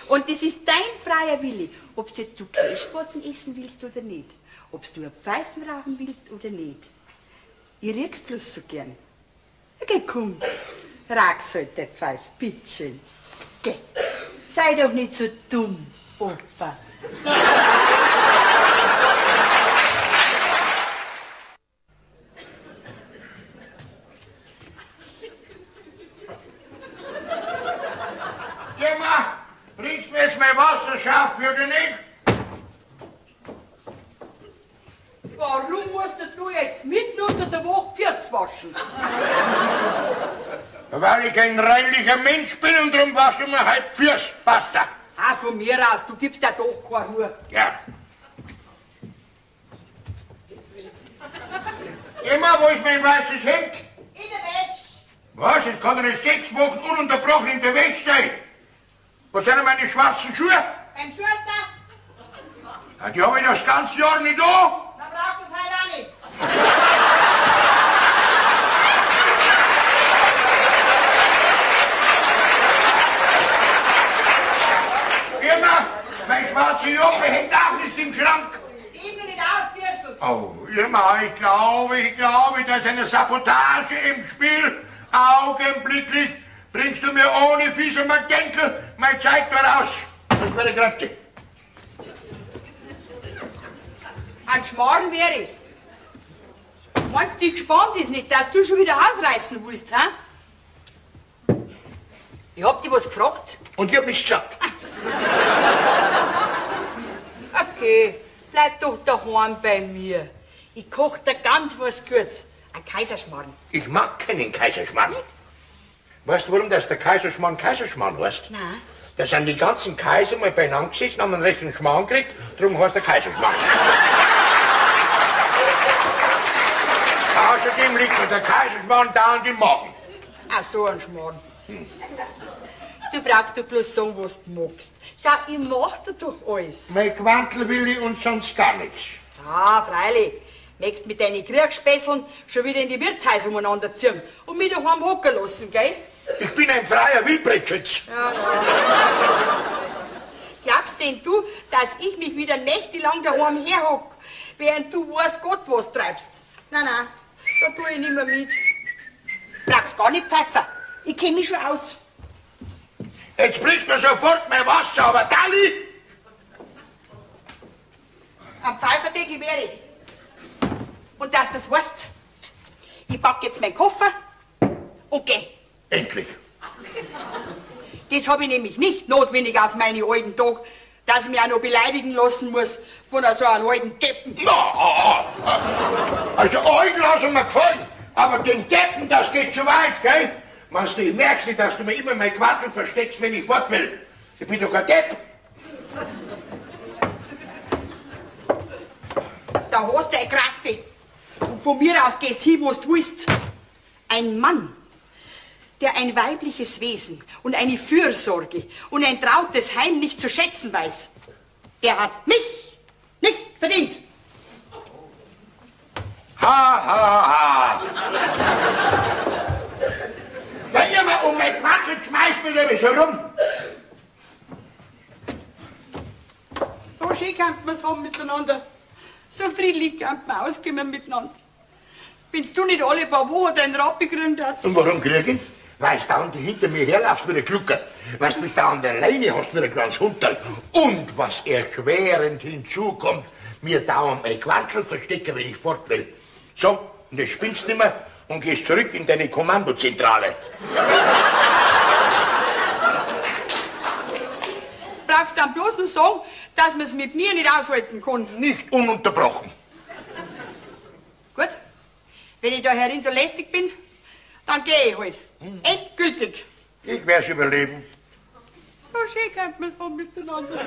Und das ist dein freier Wille, ob du jetzt Kässpatzen essen willst oder nicht. Ob du eine Pfeifen rauchen willst oder nicht. Ich riech's bloß so gern. Okay, komm, rauch's halt, der Pfeif, bitteschön. Geh, sei doch nicht so dumm, Opa. Jemma, bringst mir jetzt mein Wasser scharf für den nicht? Warum musst du jetzt mitten unter der Woche Füße waschen? Weil ich ein reinlicher Mensch bin und darum wasche ich mir halt Fürs. Basta. Ah, von mir aus, du gibst ja doch keine Ruhe. Ja. Emma, wo ist mein weißes Hemd? In der Wäsche. Was? Jetzt kann er nicht 6 Wochen ununterbrochen in der Wäsche sein. Wo sind denn meine schwarzen Schuhe? Beim Schuster? Ja, die habe ich das ganze Jahr nicht da. Dann brauchst du es halt auch nicht. Irma, mein schwarzer Joppe hängt auch nicht im Schrank. Geh mir nicht aus, Bierstutz. Oh, Irma, ich glaube, da ist eine Sabotage im Spiel. Augenblicklich bringst du mir ohne Fies und Denkel meine Zeit da raus. Das wäre gerade. Ein Schmarrn wäre ich. Meinst du, die gespannt ist nicht, dass du schon wieder ausreißen willst, hä? Ich hab dich was gefragt. Und ich hab nichts gesagt. Okay, bleib doch daheim bei mir. Ich koch dir ganz was Gutes. Ein Kaiserschmarrn. Ich mag keinen Kaiserschmarrn. Weißt du, warum das der Kaiserschmarrn heißt? Nein. Da sind die ganzen Kaiser mal beieinander gesessen, haben einen rechten Schmarrn gekriegt, darum heißt der Kaiserschmarrn. Außerdem liegt mir der Kaiserschmarrn dauernd im Magen. Ach so, ein Schmarrn. Du brauchst doch bloß sagen, was du magst. Schau, ich mach dir doch alles. Mein Quantel will ich und sonst gar nichts. Ah, freilich. Möchtest mit deinen Kriegsspäßeln schon wieder in die Wirtshäuser umeinander ziehen und mich daheim hocken lassen, gell? Ich bin ein freier Wildbretschütz. Ja. Glaubst denn du, dass ich mich wieder nächtelang daheim herhock, während du weißt Gott was treibst? Nein, nein, da tue ich nicht mehr mit. Brauchst gar nicht pfeifen. Ich kenn mich schon aus. Jetzt bricht mir sofort mein Wasser, aber Dalli! Am Pfeiferdeckel werde ich. Und dass das heißt, ich pack jetzt meinen Koffer und geh. Endlich. Das habe ich nämlich nicht notwendig auf meine alten Tage, dass ich mich auch noch beleidigen lassen muss von so einem alten Deppen. Also euch lassen mir gefallen, aber den Deppen, das geht zu weit, gell? Meinst du, ich merk's nicht, dass du mir immer mein Quantel versteckst, wenn ich fort will? Ich bin doch ein Depp. Da hast du eine Graffe. Und von mir aus gehst hin, wo du willst. Ein Mann, der ein weibliches Wesen und eine Fürsorge und ein trautes Heim nicht zu schätzen weiß, der hat mich nicht verdient. Ha, ha, ha. Ja, immer um mein Quantel schmeißt mir nämlich so rum. So schön kann man es haben miteinander. So friedlich kann man auskommen miteinander. Wenn du nicht alle paar Wochen deinen Rat begründet hast. Und warum krieg ich? Weil du dauernd hinter mir herlaufst wie der Glucker. Weil du mich da an der Leine hast wie ein kleines Hunterl. Und was erschwerend hinzukommt, mir dauernd mein Quantel verstecken, wenn ich fort will. So, und jetzt spinnst du nicht mehr und gehst zurück in deine Kommandozentrale. Jetzt brauchst du dann bloß nur sagen, dass man es mit mir nicht aushalten kann. Nicht ununterbrochen. Gut, wenn ich da herin so lästig bin, dann gehe ich halt. Endgültig. Ich werd's überleben. So schön könnte man es haben miteinander.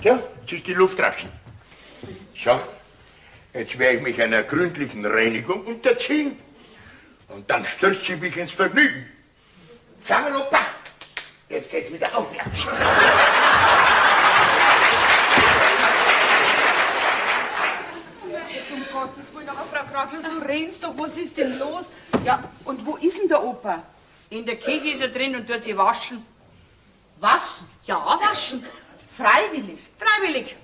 Tja, jetzt ist die Luft draußen. So, jetzt werde ich mich einer gründlichen Reinigung unterziehen. Und dann stürze ich mich ins Vergnügen. Sammel, Opa. Jetzt geht's wieder aufwärts. Um Gottes Willen, aber Frau Kragler, so red's doch, was ist denn los? Ja, und wo ist denn der Opa? In der Küche ist er drin und tut sich waschen. Waschen? Ja, waschen. Freiwillig? Freiwillig.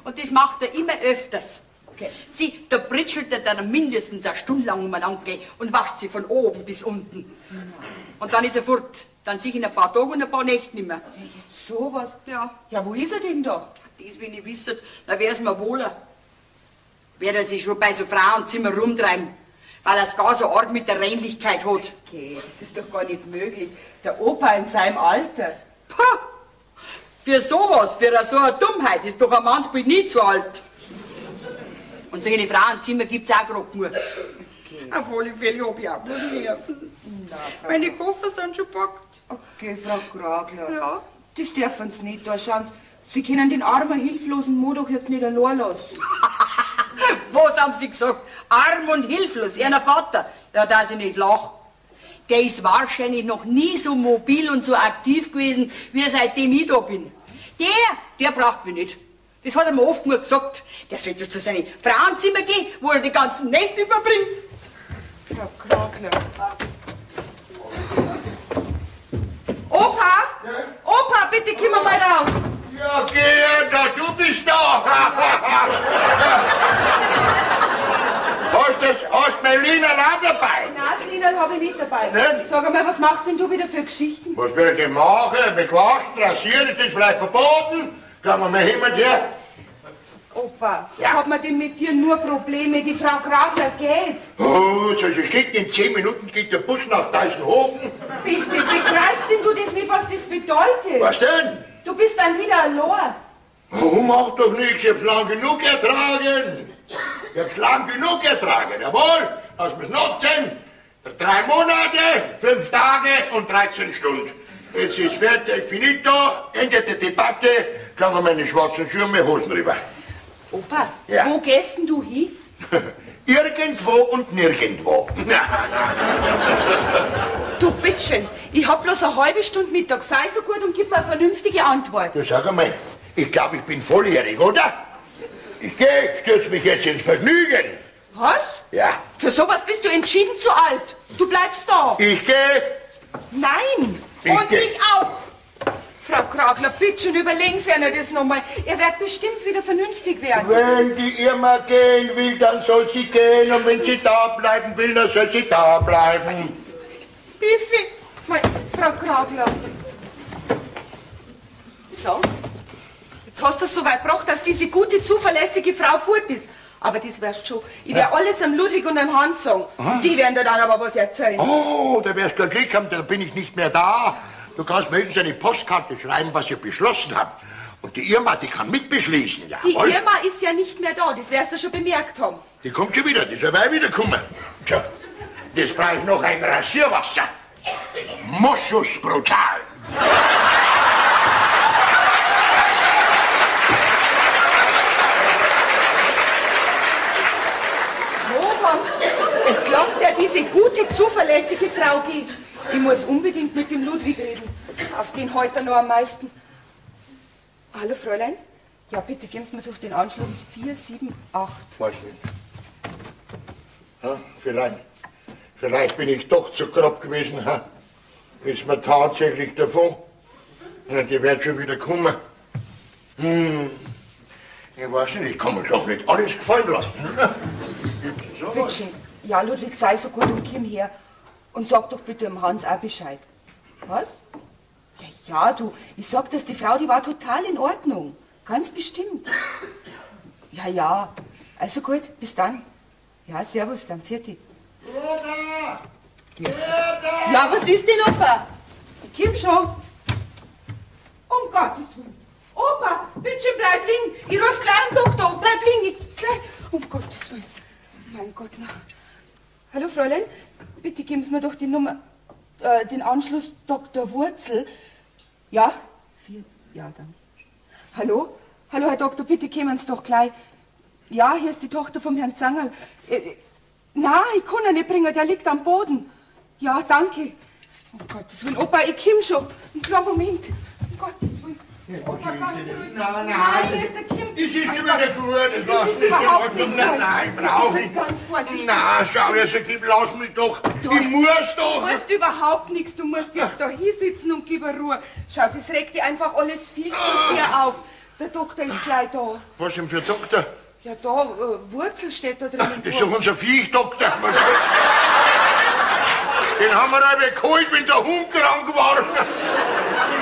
Und das macht er immer öfters. Okay. Sie, da britschelt er dann mindestens eine Stunde lang umeinander und wascht sie von oben bis unten. Und dann ist er fort. Dann sich in ein paar Tagen und ein paar Nächten nicht mehr. So was? Ja. Ja, wo ist er denn da? Das, wenn ich wüsste, dann wär's mir wohler. Wird er sich schon bei so Frauenzimmer rumtreiben, weil er es gar so arg mit der Reinlichkeit hat. Okay, das ist doch gar nicht möglich. Der Opa in seinem Alter. Puh, für sowas, für so eine Dummheit, ist doch ein Mannsbild nie zu alt. Und solche Frauenzimmer gibt's auch gerade nur. Okay. Auf alle Fälle hab ich auch bloß Nerven. Meine Koffer sind schon packt. Okay, Frau Kragler. Ja. Das dürfen Sie nicht. Da schauen Sie können den armen, hilflosen Mo doch jetzt nicht allein lassen. Was haben Sie gesagt? Arm und hilflos, Ihr Vater. Ja, dass ich nicht lach. Der ist wahrscheinlich noch nie so mobil und so aktiv gewesen, wie er seitdem ich da bin. Der braucht mich nicht. Das hat er mir oft nur gesagt. Der sollte zu seinem Frauenzimmer gehen, wo er die ganzen Nächte verbringt. Frau Kragler. Opa! Ja? Opa, bitte komm mal raus! Ja, Gerda, du bist da! Hast mein Liederl auch dabei? Nein, das Liederl habe ich nicht dabei. Nicht? Sag mal, was machst denn du wieder für Geschichten? Was will ich denn machen? Bequaschen, rasieren, ist das vielleicht verboten? Kann man mal hin und her? Opa, Ja. hat man denn mit dir nur Probleme? Die Frau Grabler geht. Oh, so steht in 10 Minuten geht der Bus nach Deisenhofen. Bitte, begreifst denn du das nicht, was das bedeutet? Was denn? Du bist dann wieder allein. Oh, macht doch nichts, ich hab's lang genug ertragen. Ich hab's lang genug ertragen, jawohl. Lass mir's nutzen. 3 Monate, 5 Tage und 13 Stunden. Jetzt ist fertig, finito, Ende der Debatte, klangen meine schwarzen Schuhe und meine Hosen rüber. Opa, Ja. wo gehst denn du hin? Irgendwo und nirgendwo. Du Bittchen, ich hab bloß eine halbe Stunde Mittag. Sei so gut und gib mir eine vernünftige Antwort. Du sag einmal, ich glaube, ich bin volljährig, oder? Ich gehe, stürz mich jetzt ins Vergnügen. Was? Ja. Für sowas bist du entschieden zu alt. Du bleibst da. Ich gehe. Nein. Ich Und geh. ich auch. Frau Kragler, bitte überlegen Sie einer das nochmal. Er wird bestimmt wieder vernünftig werden. Wenn die Irma gehen will, dann soll sie gehen. Und wenn sie da bleiben will, dann soll sie da bleiben. Biffy, Frau Kragler. So, jetzt hast du es so weit gebracht, dass diese gute, zuverlässige Frau fort ist. Aber das wärst schon. Ich werde alles am Ludwig und am Hans sagen. Und die werden dir dann aber was erzählen. Oh, da wärst du Glück haben, da bin ich nicht mehr da. Du kannst mir höchstens eine Postkarte schreiben, was ihr beschlossen habt. Und die Irma, die kann mitbeschließen, Die jawohl. Irma ist ja nicht mehr da, das wirst du schon bemerkt haben. Die kommt schon wieder, die soll bei wiederkommen. Tja, jetzt brauche ich noch ein Rasierwasser. Moschus brutal. Johann, jetzt lasst er diese gute, zuverlässige Frau gehen. Ich muss unbedingt mit dem Ludwig reden. Auf den heute er noch am meisten. Hallo, Fräulein? Ja, bitte geben Sie mir durch den Anschluss 478. Weiß nicht. Ja, vielleicht bin ich doch zu grob gewesen. Ha? Ist mir tatsächlich davon. Ja, die wird schon wieder kommen. Ich weiß nicht, ich kann mir doch nicht alles gefallen lassen. Sowas. Bittchen, ja, Ludwig, sei so gut und komm her. Und sag doch bitte dem Hans auch Bescheid. Was? Ja, du, ich sag das, die Frau, die war total in Ordnung. Ganz bestimmt. Ja. Also gut, bis dann. Ja, servus, dann Vierti. Ja, was ist denn, Opa? Komm schon. Um Gottes Willen. Opa, bitte bleib liegen. Ich ruf gleich einen Doktor. Bleib liegen. Um Gottes Willen. Mein Gott, na. Hallo, Fräulein. Bitte geben Sie mir doch die Nummer, den Anschluss Dr. Wurzel. Ja? Ja, danke. Hallo? Hallo, Herr Doktor, bitte kommen Sie doch gleich. Ja, hier ist die Tochter vom Herrn Zangerl. Na, ich kann ihn nicht bringen, der liegt am Boden. Ja, danke. Um Gottes Willen, Opa, ich komm schon. Einen kleinen Moment. Um Gottes Willen. Opa, ganz ruhig. Nein, jetzt kommt... Es ist schon wieder gut. Das ist überhaupt nicht gut. Nein, brauch Jetzt ich. ganz vorsichtig. Na, schau, lass mich doch. Ich muss Du doch. musst überhaupt nichts, du musst jetzt da hinsitzen und gib Ruhe. Schau, das regt dir einfach alles viel zu sehr auf. Der Doktor ist gleich da. Was denn für Doktor? Ja, da, Wurzel steht da drin. Das ist doch unser Viechdoktor. Den haben wir aber geholt, wenn der Hund krank war.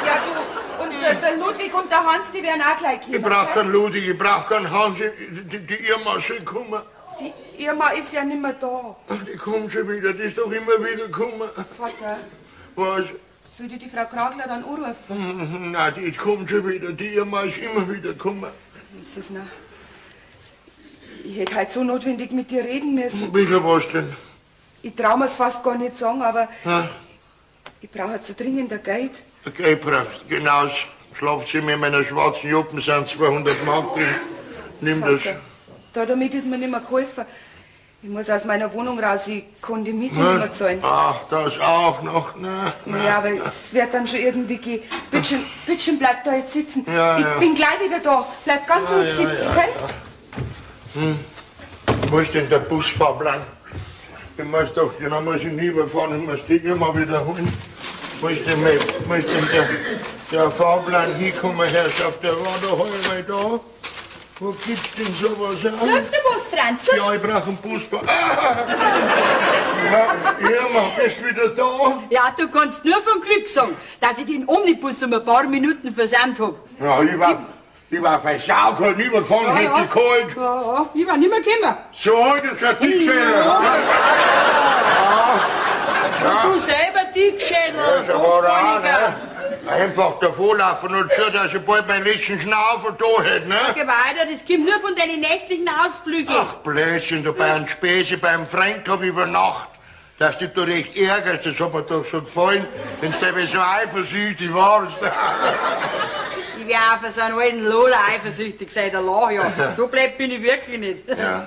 Ja, du, und der Ludwig und der Hans, die werden auch gleich kommen. Ich brauch gell? keinen Ludwig, ich brauch keinen Hans. Die Irma soll kommen. Die Irma ist ja nicht mehr da. Die kommt schon wieder, die ist doch immer wieder gekommen. Vater, Was? soll ich die Frau Kragler dann anrufen? Nein, die kommt schon wieder, die Irma ist immer wieder gekommen. Was ist noch? Ich hätte halt so notwendig mit dir reden müssen. Wieso was denn? Ich trau mir's fast gar nicht sagen, aber Ja, ich brauche halt so dringend ein Geld. okay, brauchst genau das Schlafzimmer in meiner schwarzen Juppen sind 200 Mark drin. Nimm das. Damit ist mir nicht mehr geholfen. Ich muss aus meiner Wohnung raus, ich kann die Miete nicht mehr zahlen. Ach, das auch noch. Na. Ja, aber es wird dann schon irgendwie gehen. Bittchen, bleib da jetzt sitzen. Ja, ich ja. bin gleich wieder da. Bleib ganz ruhig sitzen, gell? Wo ist denn der Busfahrplan? Den muss doch, den haben wir nie überfahren, ich muss die immer wieder holen. Wo ist denn der Fahrplan hinkommen, Herrschaft? Der war doch heute da. Wo gibt's denn sowas? Suchst du was, Franzl? Ja, ich brauche einen Busfahrer. Ja, Irma, bist wieder da? Ja, du kannst nur vom Glück sagen, dass ich den Omnibus um ein paar Minuten versäumt hab. Ja, Ich war auf ein Saukohl übergefahren, hätte ich geholt. Ja, ich war nicht mehr gekommen. So, heute ist ein Dickschädel. Du selber Dickschädel. Ja, so war er auch, ne? Einfach davonlaufen und so, dass ich bald meinen letzten Schnaufer da hätte, ne? Geh weiter, das kommt nur von deinen nächtlichen Ausflügen. Ach, Blödsinn, du bei einem Späße, beim Freund hab ich über Nacht. Dass du dich da recht ärgerst, das hat mir doch so gefallen, wenn du so eifersüchtig warst. Ich wär auch für so einen alten Lola eifersüchtig, sei der Lach, ja. So blöd bin ich wirklich nicht. Ja.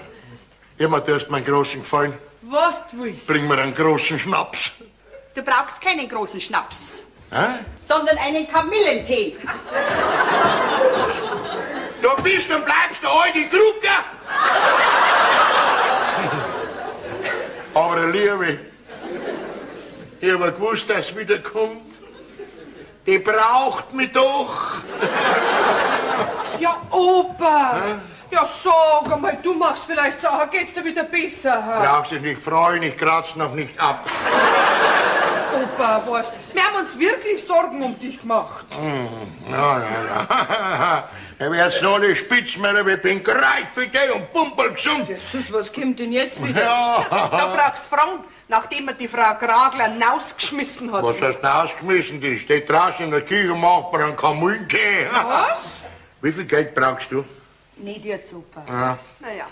Immer du hast mir einen großen Gefallen. Was du willst. Bring mir einen großen Schnaps. Du brauchst keinen großen Schnaps, Hä? sondern einen Kamillentee. Du bist und bleibst der alte Drucker. Aber Liebe, ich hab gewusst, dass es wieder kommt. Die braucht mich doch. Ja, Opa. Ja, sag einmal, du machst vielleicht Sachen, geht's dir wieder besser? Brauchst dich nicht freuen, ich kratze noch nicht ab. Opa, weißt, wir haben uns wirklich Sorgen um dich gemacht. Ja. Ich werd's noch alle Spitzmänner, ich bin gereit für dich und pumpelgesund. Jesus, was kommt denn jetzt wieder? Ja. Da brauchst Frank, nachdem er die Frau Gragler rausgeschmissen hat. Was hast du rausgeschmissen? Die steht draußen in der Küche und macht mir einen Kamillentee. Was? Wie viel Geld brauchst du? Nicht jetzt, Opa. Ja. Naja,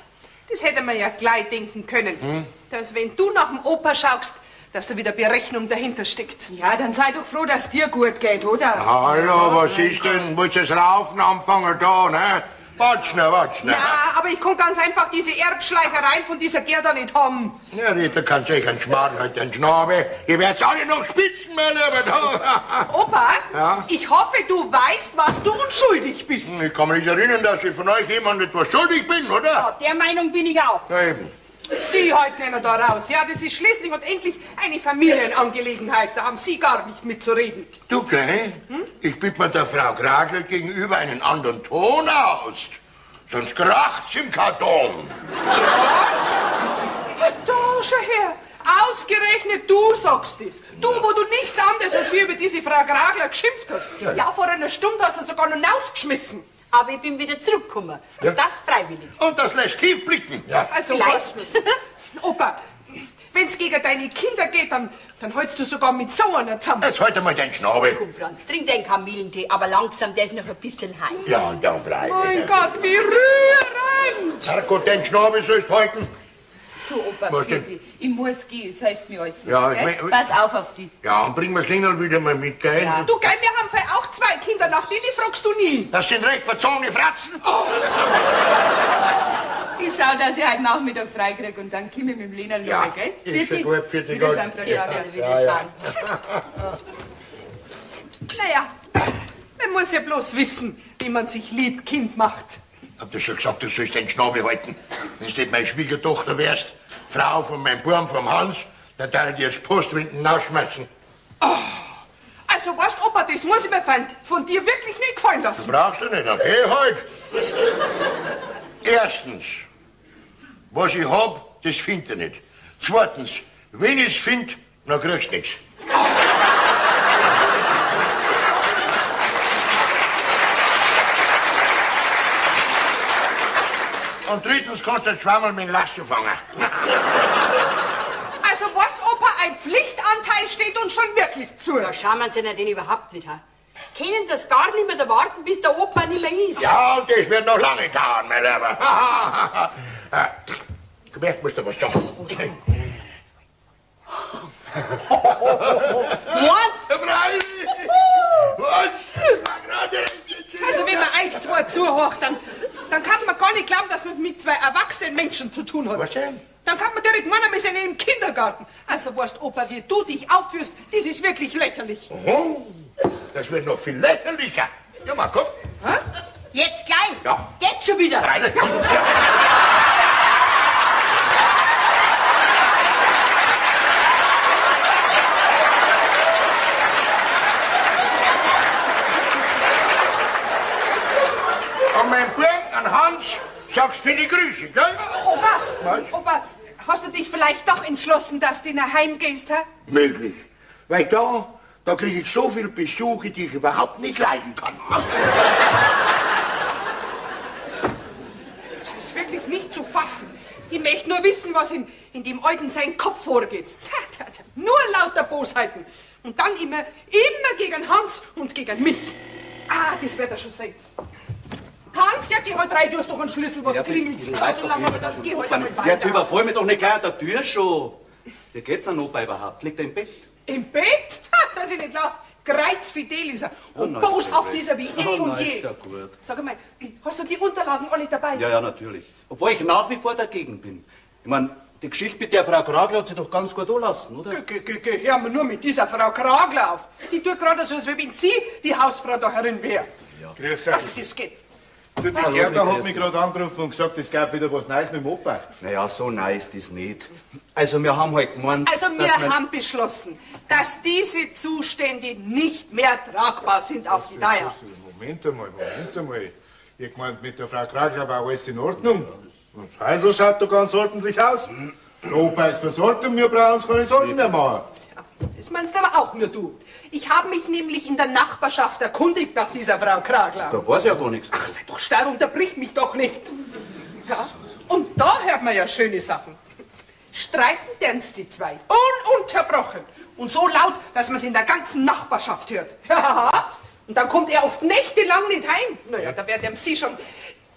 das hätte man ja gleich denken können. Dass wenn du nach dem Opa schaust, dass da wieder Berechnung dahinter steckt. Ja, dann sei doch froh, dass dir gut geht, oder? Hallo, was ist denn? Willst du das Raufen anfangen da, ne? Warte schnell. Ja, aber ich kann ganz einfach diese Erbschleichereien von dieser Gerda nicht haben. Ja, Rita, kannst euch einen Schmarrn halt den Schnabel. Ihr werdet alle noch spitzen, mein Lieber. Da. Opa, Ja? ich hoffe, du weißt, was du uns schuldig bist. Ich kann mich nicht erinnern, dass ich von euch jemand etwas schuldig bin, oder? Ja, der Meinung bin ich auch. Ja, eben. Sie halten einer da raus. Ja, das ist schließlich und endlich eine Familienangelegenheit. Da haben Sie gar nicht mitzureden. Du, gell? Ich biete mir der Frau Gragler gegenüber einen anderen Ton aus. Sonst kracht's im Karton. Da, schau her. Ausgerechnet du sagst es. Du, wo du nichts anderes als wie über diese Frau Gragler geschimpft hast. Ja, vor einer Stunde hast du sogar noch rausgeschmissen. Aber ich bin wieder zurückgekommen. Ja. Und das freiwillig. Und das lässt tief blicken. Ja. Also, Vielleicht. weißt du's? Opa, wenn's gegen deine Kinder geht, dann hältst du sogar mit so einer zusammen. Jetzt halt mal den Schnabel. Komm, Franz, trink den Kamillentee, aber langsam, der ist noch ein bisschen heiß. Ja, und dann frei. Mein Gott, wie rührend! Herrgott, den Schnabel sollst du halten. Du, Opa, Was denn? bitte, ich muss gehen, es hilft mir alles nicht. Ja, gell? ich mein- Pass auf dich. Ja, und bring mir Schlingel wieder mal mit, gell? Ja. Du, gell, wir haben vielleicht auch 2 Kinder, nach denen fragst du nie. Das sind recht verzogene Fratzen. Ich schau, dass ich heute Nachmittag frei krieg und dann komme ich mit dem Lena Ja, rüber, gell? ist schon gut, vierte Wiederschauen, Gott. Frau Grabler, wiederschauen. Naja, man muss ja bloß wissen, wie man sich lieb Kind macht. Ich hab dir schon gesagt, du sollst den Schnabel halten. Wenn du nicht meine Schwiegertochter wärst, Frau von meinem Burm, vom Hans, dann darf ich dir das Postwinden rausschmeißen. Also, weißt du, Opa, das muss ich mir von dir wirklich nicht gefallen lassen. Brauchst du nicht, okay, halt. Erstens, was ich hab, das findet ihr nicht. Zweitens, wenn ich's find, dann kriegst du nichts. Und drittens kannst du ein Schwammerl mit dem Lasso fangen. Also, weißt du, Opa, ein Pflichtanteil steht uns schon wirklich zu. Da schauen wir uns den überhaupt nicht an. Können Sie es gar nicht mehr warten, bis der Opa nicht mehr ist? Ja, und das wird noch lange dauern, mein Lieber. Komm her, ich muss dir was sagen. Meinst Was? Also, wenn man euch zwei zuhört, dann kann man gar nicht glauben, dass man mit 2 erwachsenen Menschen zu tun hat. Was denn? Dann kann man direkt meinen, wir sind im Kindergarten. Also, weißt Opa, wie du dich aufführst, das ist wirklich lächerlich. Oh, das wird noch viel lächerlicher. Ja, mal, komm. Jetzt gleich? Ja. Jetzt schon wieder? Reine. Und mein Burm, an Hans, sagst viele Grüße, gell? Opa, Was? Opa, hast du dich vielleicht doch entschlossen, dass du nach Heim gehst, hä? Möglich. Weil da kriege ich so viel Besuche, die ich überhaupt nicht leiden kann. wirklich nicht zu fassen. Ich möchte nur wissen, was in dem Alten sein Kopf vorgeht. Nur lauter Bosheiten. Und dann immer gegen Hans und gegen mich. Ah, das wird er schon sein. Hans, ja, geh halt rein, du hast doch einen Schlüssel, was klingelt. So lange, aber das geh halt einmal weiter. Jetzt überfall mich doch nicht gleich an der Tür schon. Wie geht's denn Opa überhaupt? Liegt er im Bett? Im Bett? Ha, dass ich nicht laut. Kreuzfidel ist er. Und boshaft ist er wie eh und je. Ist ja gut. Sag mal, hast du die Unterlagen alle dabei? Ja, natürlich. Obwohl ich nach wie vor dagegen bin. Ich meine, die Geschichte mit der Frau Kragler hat sich doch ganz gut anlassen, oder? Hör mal nur mit dieser Frau Kragler auf. Die tut gerade so, als wenn sie die Hausfrau da herin wäre. Ja. Grüß euch. Ach, das geht. Du, die Gerda hat mich gerade angerufen und gesagt, es gab wieder was Neues mit dem Opa. Naja, so nice ist das nicht. Also wir haben halt gemeint... Also wir haben beschlossen, dass diese Zustände nicht mehr tragbar sind auf die Dauer. Moment einmal. Ich meint, mit der Frau Kragler war alles in Ordnung. Das Häusl schaut doch ganz ordentlich aus. Der Opa ist versorgt und wir brauchen uns keine Sorgen mehr machen. Das meinst aber auch nur du. Ich habe mich nämlich in der Nachbarschaft erkundigt nach dieser Frau Kragler. Da weiß ja gar nichts. Ach, sei doch starr, unterbrich mich doch nicht. Ja, und da hört man ja schöne Sachen. Streiten dern's die zwei, ununterbrochen. Und so laut, dass man es in der ganzen Nachbarschaft hört. Ja, und dann kommt er oft nächtelang nicht heim. Naja, da wird ihm sie schon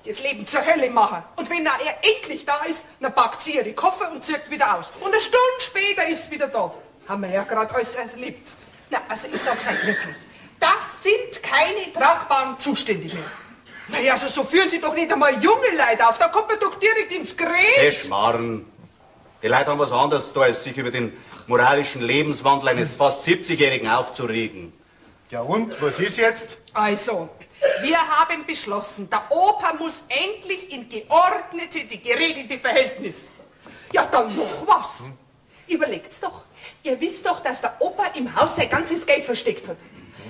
das Leben zur Hölle machen. Und wenn er endlich da ist, dann packt sie ihre Koffer und zieht wieder aus. Und eine Stunde später ist sie wieder da. Haben wir ja gerade alles erlebt. Na, also ich sag's euch wirklich. Das sind keine tragbaren Zustände mehr. Naja, also so führen Sie doch nicht einmal junge Leute auf. Da kommt man doch direkt ins Gerät. Hey, Schmarrn. Die Leute haben was anderes da, als sich über den moralischen Lebenswandel eines fast 70-Jährigen aufzuregen. Ja und, was ist jetzt? Also, wir haben beschlossen, der Opa muss endlich in geordnete, geregelte Verhältnisse. Ja, dann noch was. Überlegt's doch. Ihr wisst doch, dass der Opa im Haus sein ganzes Geld versteckt hat.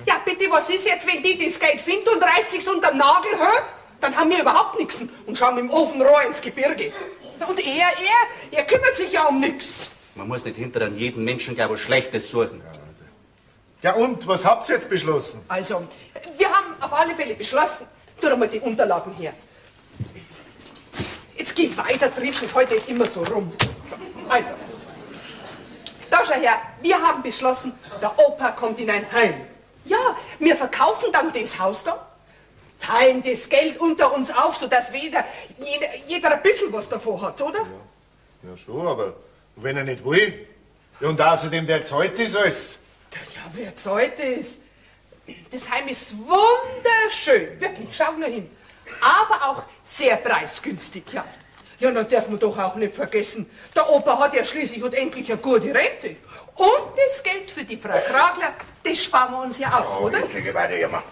Ja, bitte, was ist jetzt, wenn die das Geld finden und reißt sich's unter den Nagel, hä? Dann haben wir überhaupt nichts und schauen mit dem Ofenrohr ins Gebirge. Und er kümmert sich ja um nichts. Man muss nicht hinter an jeden Menschen gleich was Schlechtes suchen. Ja und, was habt ihr jetzt beschlossen? Also, wir haben auf alle Fälle beschlossen, tu doch mal die Unterlagen her. Jetzt geh weiter, trittst heute immer so rum. So, also, da schau her, wir haben beschlossen, der Opa kommt in ein Heim. Ja, wir verkaufen dann das Haus da, teilen das Geld unter uns auf, sodass jeder ein bisschen was davon hat, oder? Ja schon, aber wenn er nicht will. Ja, und außerdem, wer zahlt das alles? Ja, wer zahlt das? Das Heim ist wunderschön, wirklich, schau nur hin. Aber auch sehr preisgünstig, ja. Ja, dann darf man doch auch nicht vergessen, der Opa hat ja schließlich und endlich eine gute Rente. Und das Geld für die Frau Kragler, das sparen wir uns ja auch, oder? Jetzt geh weiter, Jammer.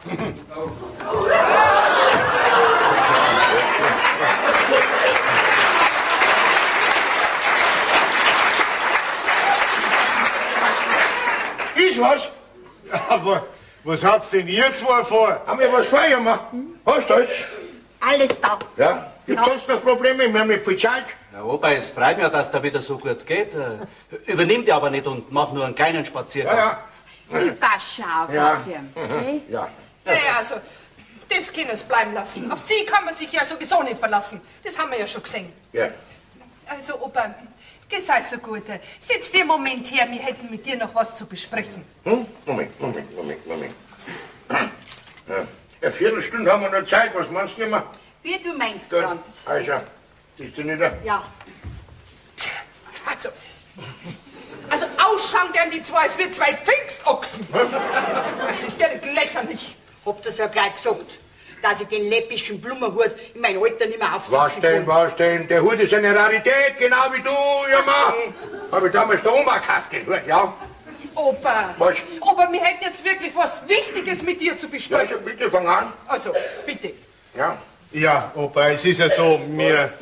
Ist was? Aber was hat's denn ihr zwei vor? Haben wir was vor, Jammer? Hast du das? Alles da. Ja? Gibt's sonst noch Probleme? Wir haben nicht viel Zeit. Na, Opa, es freut mich, dass da wieder so gut geht. Übernimm die aber nicht und mach nur einen kleinen Spaziergang. Ja. Ich passe auf Ja. ihn, okay? Ja. Naja, also, das können es bleiben lassen. Auf Sie kann man sich ja sowieso nicht verlassen. Das haben wir ja schon gesehen. Ja. Also, Opa, sei so gut. Sitz dir einen Moment her, wir hätten mit dir noch was zu besprechen. Hm? Moment. Ja. Eine Viertelstunde haben wir noch Zeit. Was meinst du immer? Wie du meinst, Gut. Franz. Also, siehst du nieder? Ja. Also ausschauen gern die zwei, als wir zwei Pfingstochsen. Das ist direkt lächerlich. Hab das ja gleich gesagt, dass ich den läppischen Blumenhut in mein Alter nicht mehr aufsetzen kann. Was denn? Der Hut ist eine Rarität, genau wie du, Jammer. Habe ich damals der Oma gekauft, den Hut, ja? Opa, Was? Opa, wir hätten jetzt wirklich was Wichtiges mit dir zu Ja, besprechen. also bitte fang an. Also, bitte. Ja. Ja, Opa, es ist ja so, wir...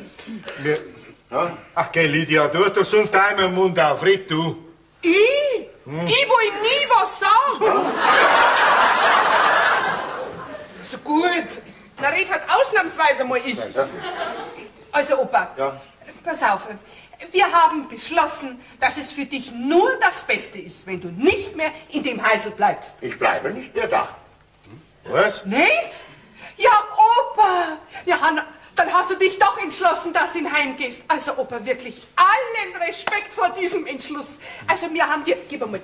Ja? Ach, geh, Lydia, du hast doch sonst einmal den Mund auf. Red du. Ich? Ich, wo ich nie was sagen? Also gut, na red halt ausnahmsweise mal ich. Also Opa, Ja. pass auf. Wir haben beschlossen, dass es für dich nur das Beste ist, wenn du nicht mehr in dem Heisel bleibst. Ich bleibe nicht mehr da. Was? Nicht? Ja, Opa, wir haben Dann hast du dich doch entschlossen, dass du in Heim gehst. Also, Opa, wirklich allen Respekt vor diesem Entschluss. Also, wir haben dir, gib einmal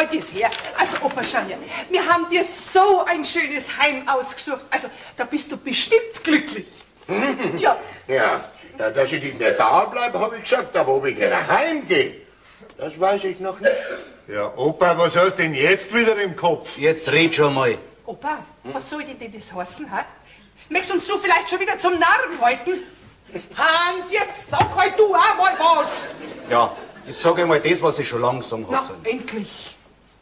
das her. Also, Opa, schau her. Wir haben dir so ein schönes Heim ausgesucht. Also, da bist du bestimmt glücklich. Ja. Ja, dass ich nicht mehr da bleibe, habe ich gesagt, aber ob ich wieder heimgehe, das weiß ich noch nicht. Ja, Opa, was hast denn jetzt wieder im Kopf? Jetzt red schon mal. Opa, was soll denn das heißen, ha? Möchtest uns du vielleicht schon wieder zum Narren halten? Hans, jetzt sag halt du auch mal was. Ja, jetzt sag ich mal das, was ich schon langsam Na, habe. endlich.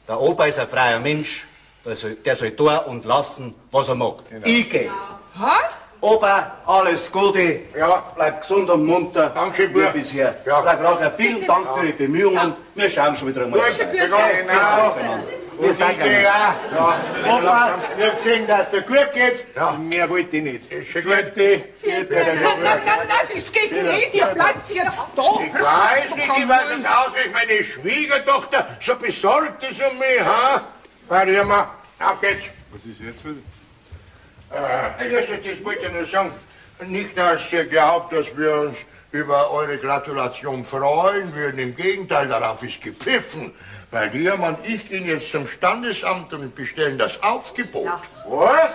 Der Opa ist ein freier Mensch. Der soll tun und lassen, was er mag. Genau. Ich geh. Ha? Opa, alles Gute. Ja. Bleib gesund und munter. Danke, wie Bub. bisher. Ja. Frau Grager, vielen Dank für die Bemühungen. Wir schauen schon wieder einmal. Wir Opa, wir haben gesehen, dass dir gut geht. Ja. Mehr wollte ich nicht. Ist schon Gute. Nein, das geht nicht. Ihr bleibt jetzt da. Ich weiß nicht, ich weiß es aus, wie meine Schwiegertochter so besorgt ist um mich, ha? Warte mal, auf geht's. Was ist jetzt wieder? Das wollte ich nur sagen. Nicht, dass ihr glaubt, dass wir uns über eure Gratulation freuen würden. Im Gegenteil, darauf ist gepfiffen. Weil Liam und ich gehen jetzt zum Standesamt und bestellen das Aufgebot. Ja. Was?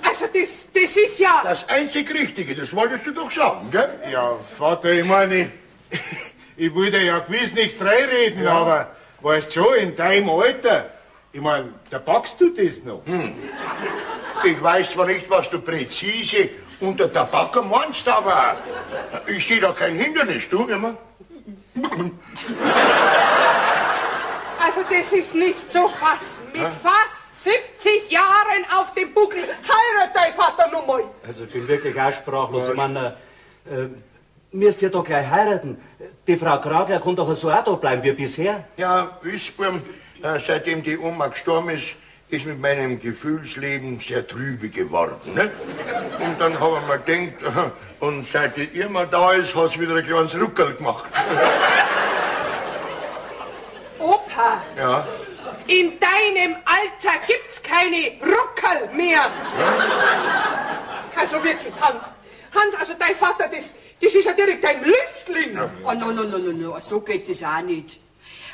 Also, das ist ja... Das einzig Richtige, das wolltest du doch sagen, gell? Ja, Vater, ich meine, ich will dir ja gewiss nichts reinreden, aber weißt schon, in deinem Alter, ich meine, da packst du das noch. Ich weiß zwar nicht, was du präzise unter Tabak meinst, aber ich sehe da kein Hindernis, du immer. Also, das ist nicht zu fassen. Mit fast 70 Jahren auf dem Buckel heiratet dein Vater nun mal. Also ich bin wirklich auch sprachlos. Ich meine, müsst ihr doch gleich heiraten. Die Frau Gragler kann doch so auch da bleiben wie bisher. Ja, wisst ihr, seitdem die Oma gestorben ist mit meinem Gefühlsleben sehr trübe geworden. Ne? Und dann haben wir gedacht, und seit die Irma da ist, hat sie wieder ein kleines Ruckel gemacht. Opa, Ja, in deinem Alter gibt's keine Ruckel mehr. Also wirklich, Hans. Hans, also dein Vater, das ist ja direkt ein Lüstling. Oh, no, so geht das auch nicht.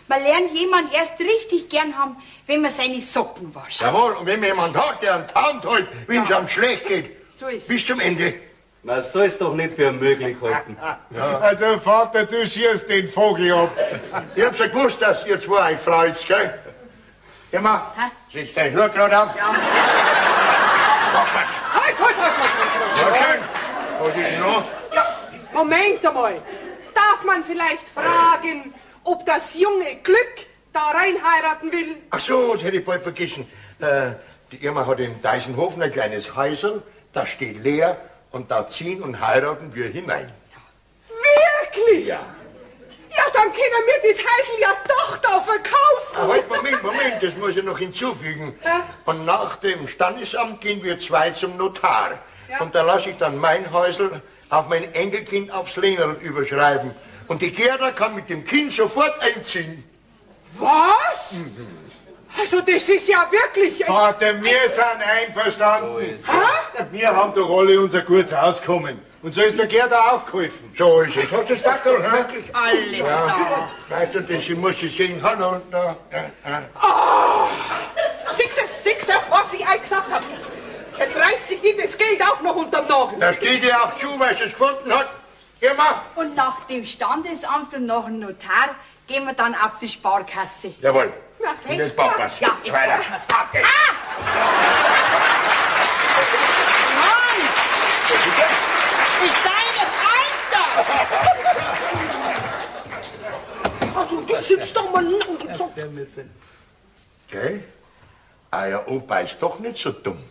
Man lernt jemanden erst richtig gern haben, wenn man seine Socken wascht. jawohl, und wenn man jemand hat, der einen Taunt hält, wenn es einem schlecht geht, So ist bis zum Ende. Man soll es doch nicht für möglich halten. Also, Vater, du schießt den Vogel ab. Ich hab's ja gewusst, dass ihr zwei euch freut, gell? Immer, setz dein Hut gerade auf. Ja. Mach was. Halt. Ja, schön. Was ist noch? Ja, Moment einmal. Darf man vielleicht fragen, ob das junge Glück da rein heiraten will? Ach so, das hätte ich bald vergessen. Die Irma hat in Deisenhofen ein kleines Häusel, das steht leer und da ziehen und heiraten wir hinein. Wirklich? Ja. Ja, dann können wir das Häusl ja doch da verkaufen. Halt, Moment, das muss ich noch hinzufügen. Und nach dem Standesamt gehen wir zwei zum Notar. Ja. Und da lasse ich dann mein Häusl auf mein Enkelkind aufs Lehnerl überschreiben. Und die Gerda kann mit dem Kind sofort einziehen. Was? Also das ist ja wirklich... Vater, wir sind einverstanden. Wir haben doch alle unser gutes Auskommen. Und so ist der Gerda auch geholfen. So ist es. Hast du das Fackel? Wirklich alles da. Weißt du, das, ich muss sie sehen. Hallo, da. Siehst du, was ich euch gesagt habe? Jetzt reißt sich die das Geld auch noch unterm Nagel. Da steht ihr auch zu, weil sie es gefunden hat. Irma? Und nach dem Standesamt und nach dem Notar gehen wir dann auf die Sparkasse. Jawohl. Na, Und jetzt packen wir's. Ja, jetzt Weiter. packen wir's. Okay. Also du sitzt doch mal... Gell? Euer Opa ist doch nicht so dumm.